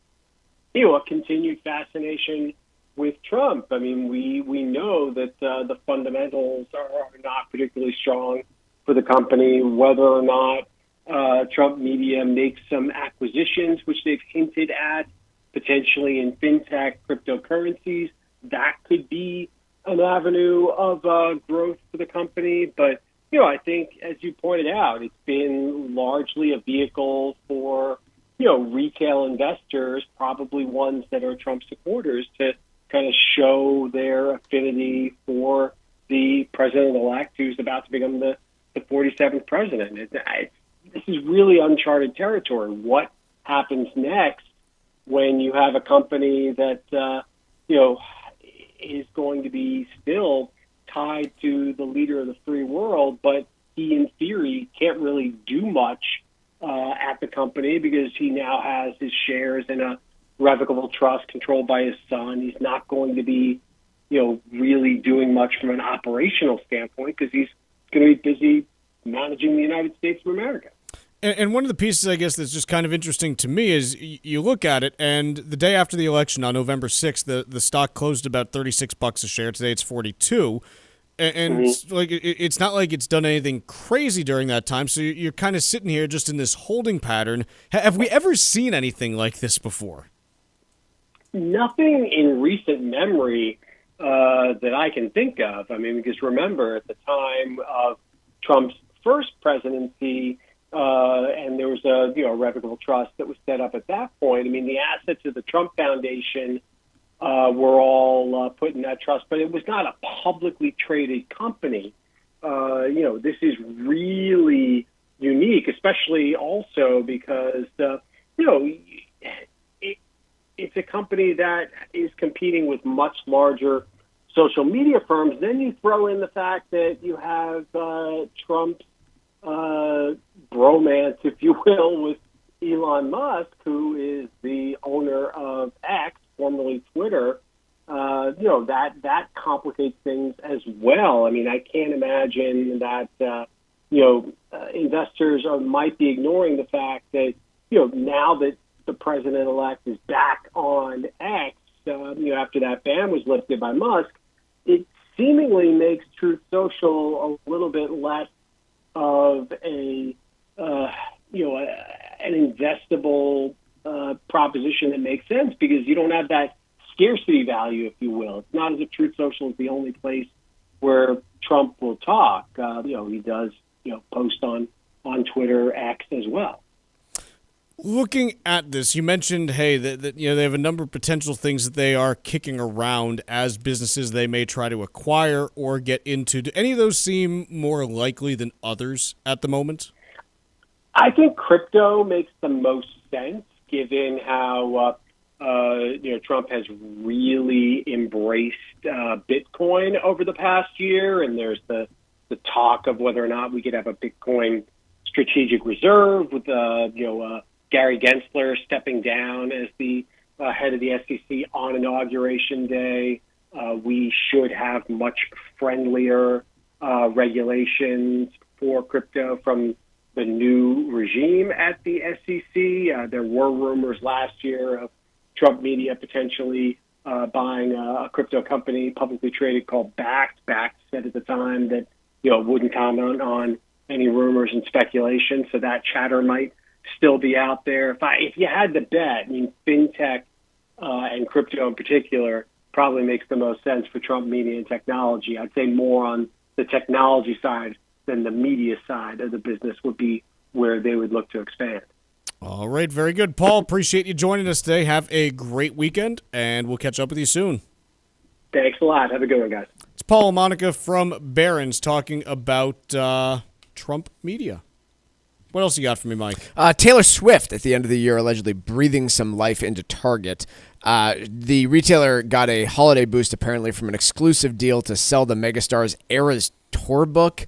a continued fascination with Trump. I mean, we know that the fundamentals are not particularly strong for the company, whether or not Trump Media makes some acquisitions, which they've hinted at, potentially in fintech, cryptocurrencies. That could be an avenue of growth for the company. But, I think, as you pointed out, it's been largely a vehicle for, retail investors, probably ones that are Trump supporters, to kind of show their affinity for the president-elect who's about to become the 47th president. This is really uncharted territory. What happens next when you have a company that, is going to be still tied to the leader of the free world, but he, in theory, can't really do much at the company because he now has his shares in a revocable trust controlled by his son. He's not going to be, really doing much from an operational standpoint because he's going to be busy managing the United States of America. And one of the pieces, I guess, that's just kind of interesting to me is you look at it, and the day after the election on November 6th, the stock closed about $36 a share. Today it's 42. And it's not like it's done anything crazy during that time. So you're kind of sitting here just in this holding pattern. Have we ever seen anything like this before? Nothing in recent memory that I can think of. I mean, because remember, at the time of Trump's first presidency, and there was a revocable trust that was set up at that point. I mean, the assets of the Trump Foundation were all put in that trust, but it was not a publicly traded company. This is really unique, especially also because it's a company that is competing with much larger social media firms. Then you throw in the fact that you have Trump's bromance, if you will, with Elon Musk, who is the owner of X, formerly Twitter. That complicates things as well. I mean, I can't imagine that investors might be ignoring the fact that now that the president-elect is back on X, after that ban was lifted by Musk, it seemingly makes Truth Social a little bit less of an investable proposition that makes sense because you don't have that scarcity value, if you will. It's not as if Truth Social is the only place where Trump will talk. He does, post on Twitter, X as well. Looking at this, you mentioned, that they have a number of potential things that they are kicking around as businesses they may try to acquire or get into. Do any of those seem more likely than others at the moment? I think crypto makes the most sense given how Trump has really embraced Bitcoin over the past year, and there's the talk of whether or not we could have a Bitcoin strategic reserve with Gary Gensler stepping down as the head of the SEC on Inauguration Day. We should have much friendlier regulations for crypto from the new regime at the SEC. There were rumors last year of Trump Media potentially buying a crypto company publicly traded called Bakkt. Bakkt said at the time that wouldn't comment on any rumors and speculation, so that chatter might still be out there. If you had to bet, I mean, fintech and crypto in particular probably makes the most sense for Trump Media and Technology. I'd say more on the technology side than the media side of the business would be where they would look to expand. All right, very good. Paul, appreciate you joining us today. Have a great weekend, and we'll catch up with you soon. Thanks a lot. Have a good one, guys. It's Paul LaMonica from Barron's talking about Trump Media. What else you got for me, Mike? Taylor Swift at the end of the year allegedly breathing some life into Target. The retailer got a holiday boost apparently from an exclusive deal to sell the megastar's Eras tour book.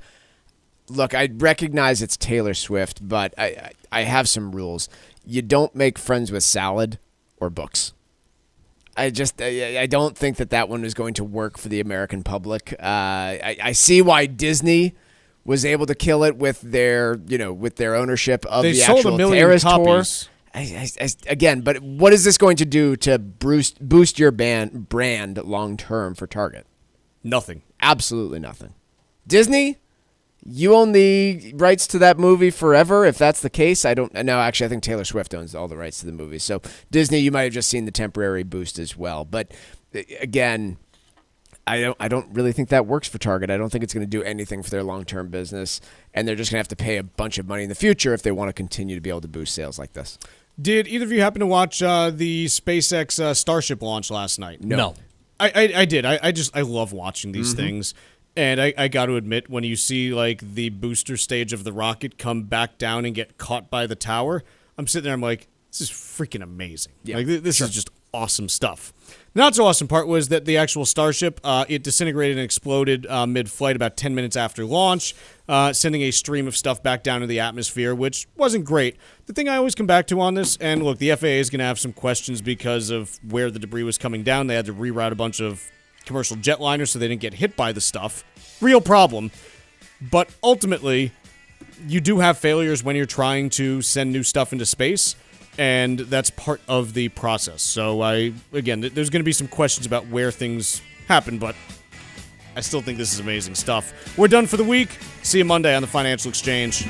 Look, I recognize it's Taylor Swift, but I have some rules. You don't make friends with salad or books. I don't think that one is going to work for the American public. I see why Disney was able to kill it with their ownership of the actual Eras tour. Again, but what is this going to do to boost your brand long term for Target? Nothing. Absolutely nothing. Disney, you own the rights to that movie forever. If that's the case, I don't know. Actually, I think Taylor Swift owns all the rights to the movie. So Disney, you might have just seen the temporary boost as well. But again, I don't really think that works for Target. I don't think it's going to do anything for their long-term business, and they're just going to have to pay a bunch of money in the future if they want to continue to be able to boost sales like this. Did either of you happen to watch the SpaceX Starship launch last night? No. I did. I love watching these things. And I got to admit, when you see like the booster stage of the rocket come back down and get caught by the tower, I'm sitting there, I'm like, this is freaking amazing. Yeah, like, this is just awesome stuff. The not so awesome part was that the actual Starship, it disintegrated and exploded mid-flight about 10 minutes after launch, sending a stream of stuff back down into the atmosphere, which wasn't great. The thing I always come back to on this, and look, the FAA is going to have some questions because of where the debris was coming down. They had to reroute a bunch of commercial jetliners so they didn't get hit by the stuff. Real problem. But ultimately, you do have failures when you're trying to send new stuff into space, and that's part of the process. So, again, there's going to be some questions about where things happen, but I still think this is amazing stuff. We're done for the week. See you Monday on the Financial Exchange.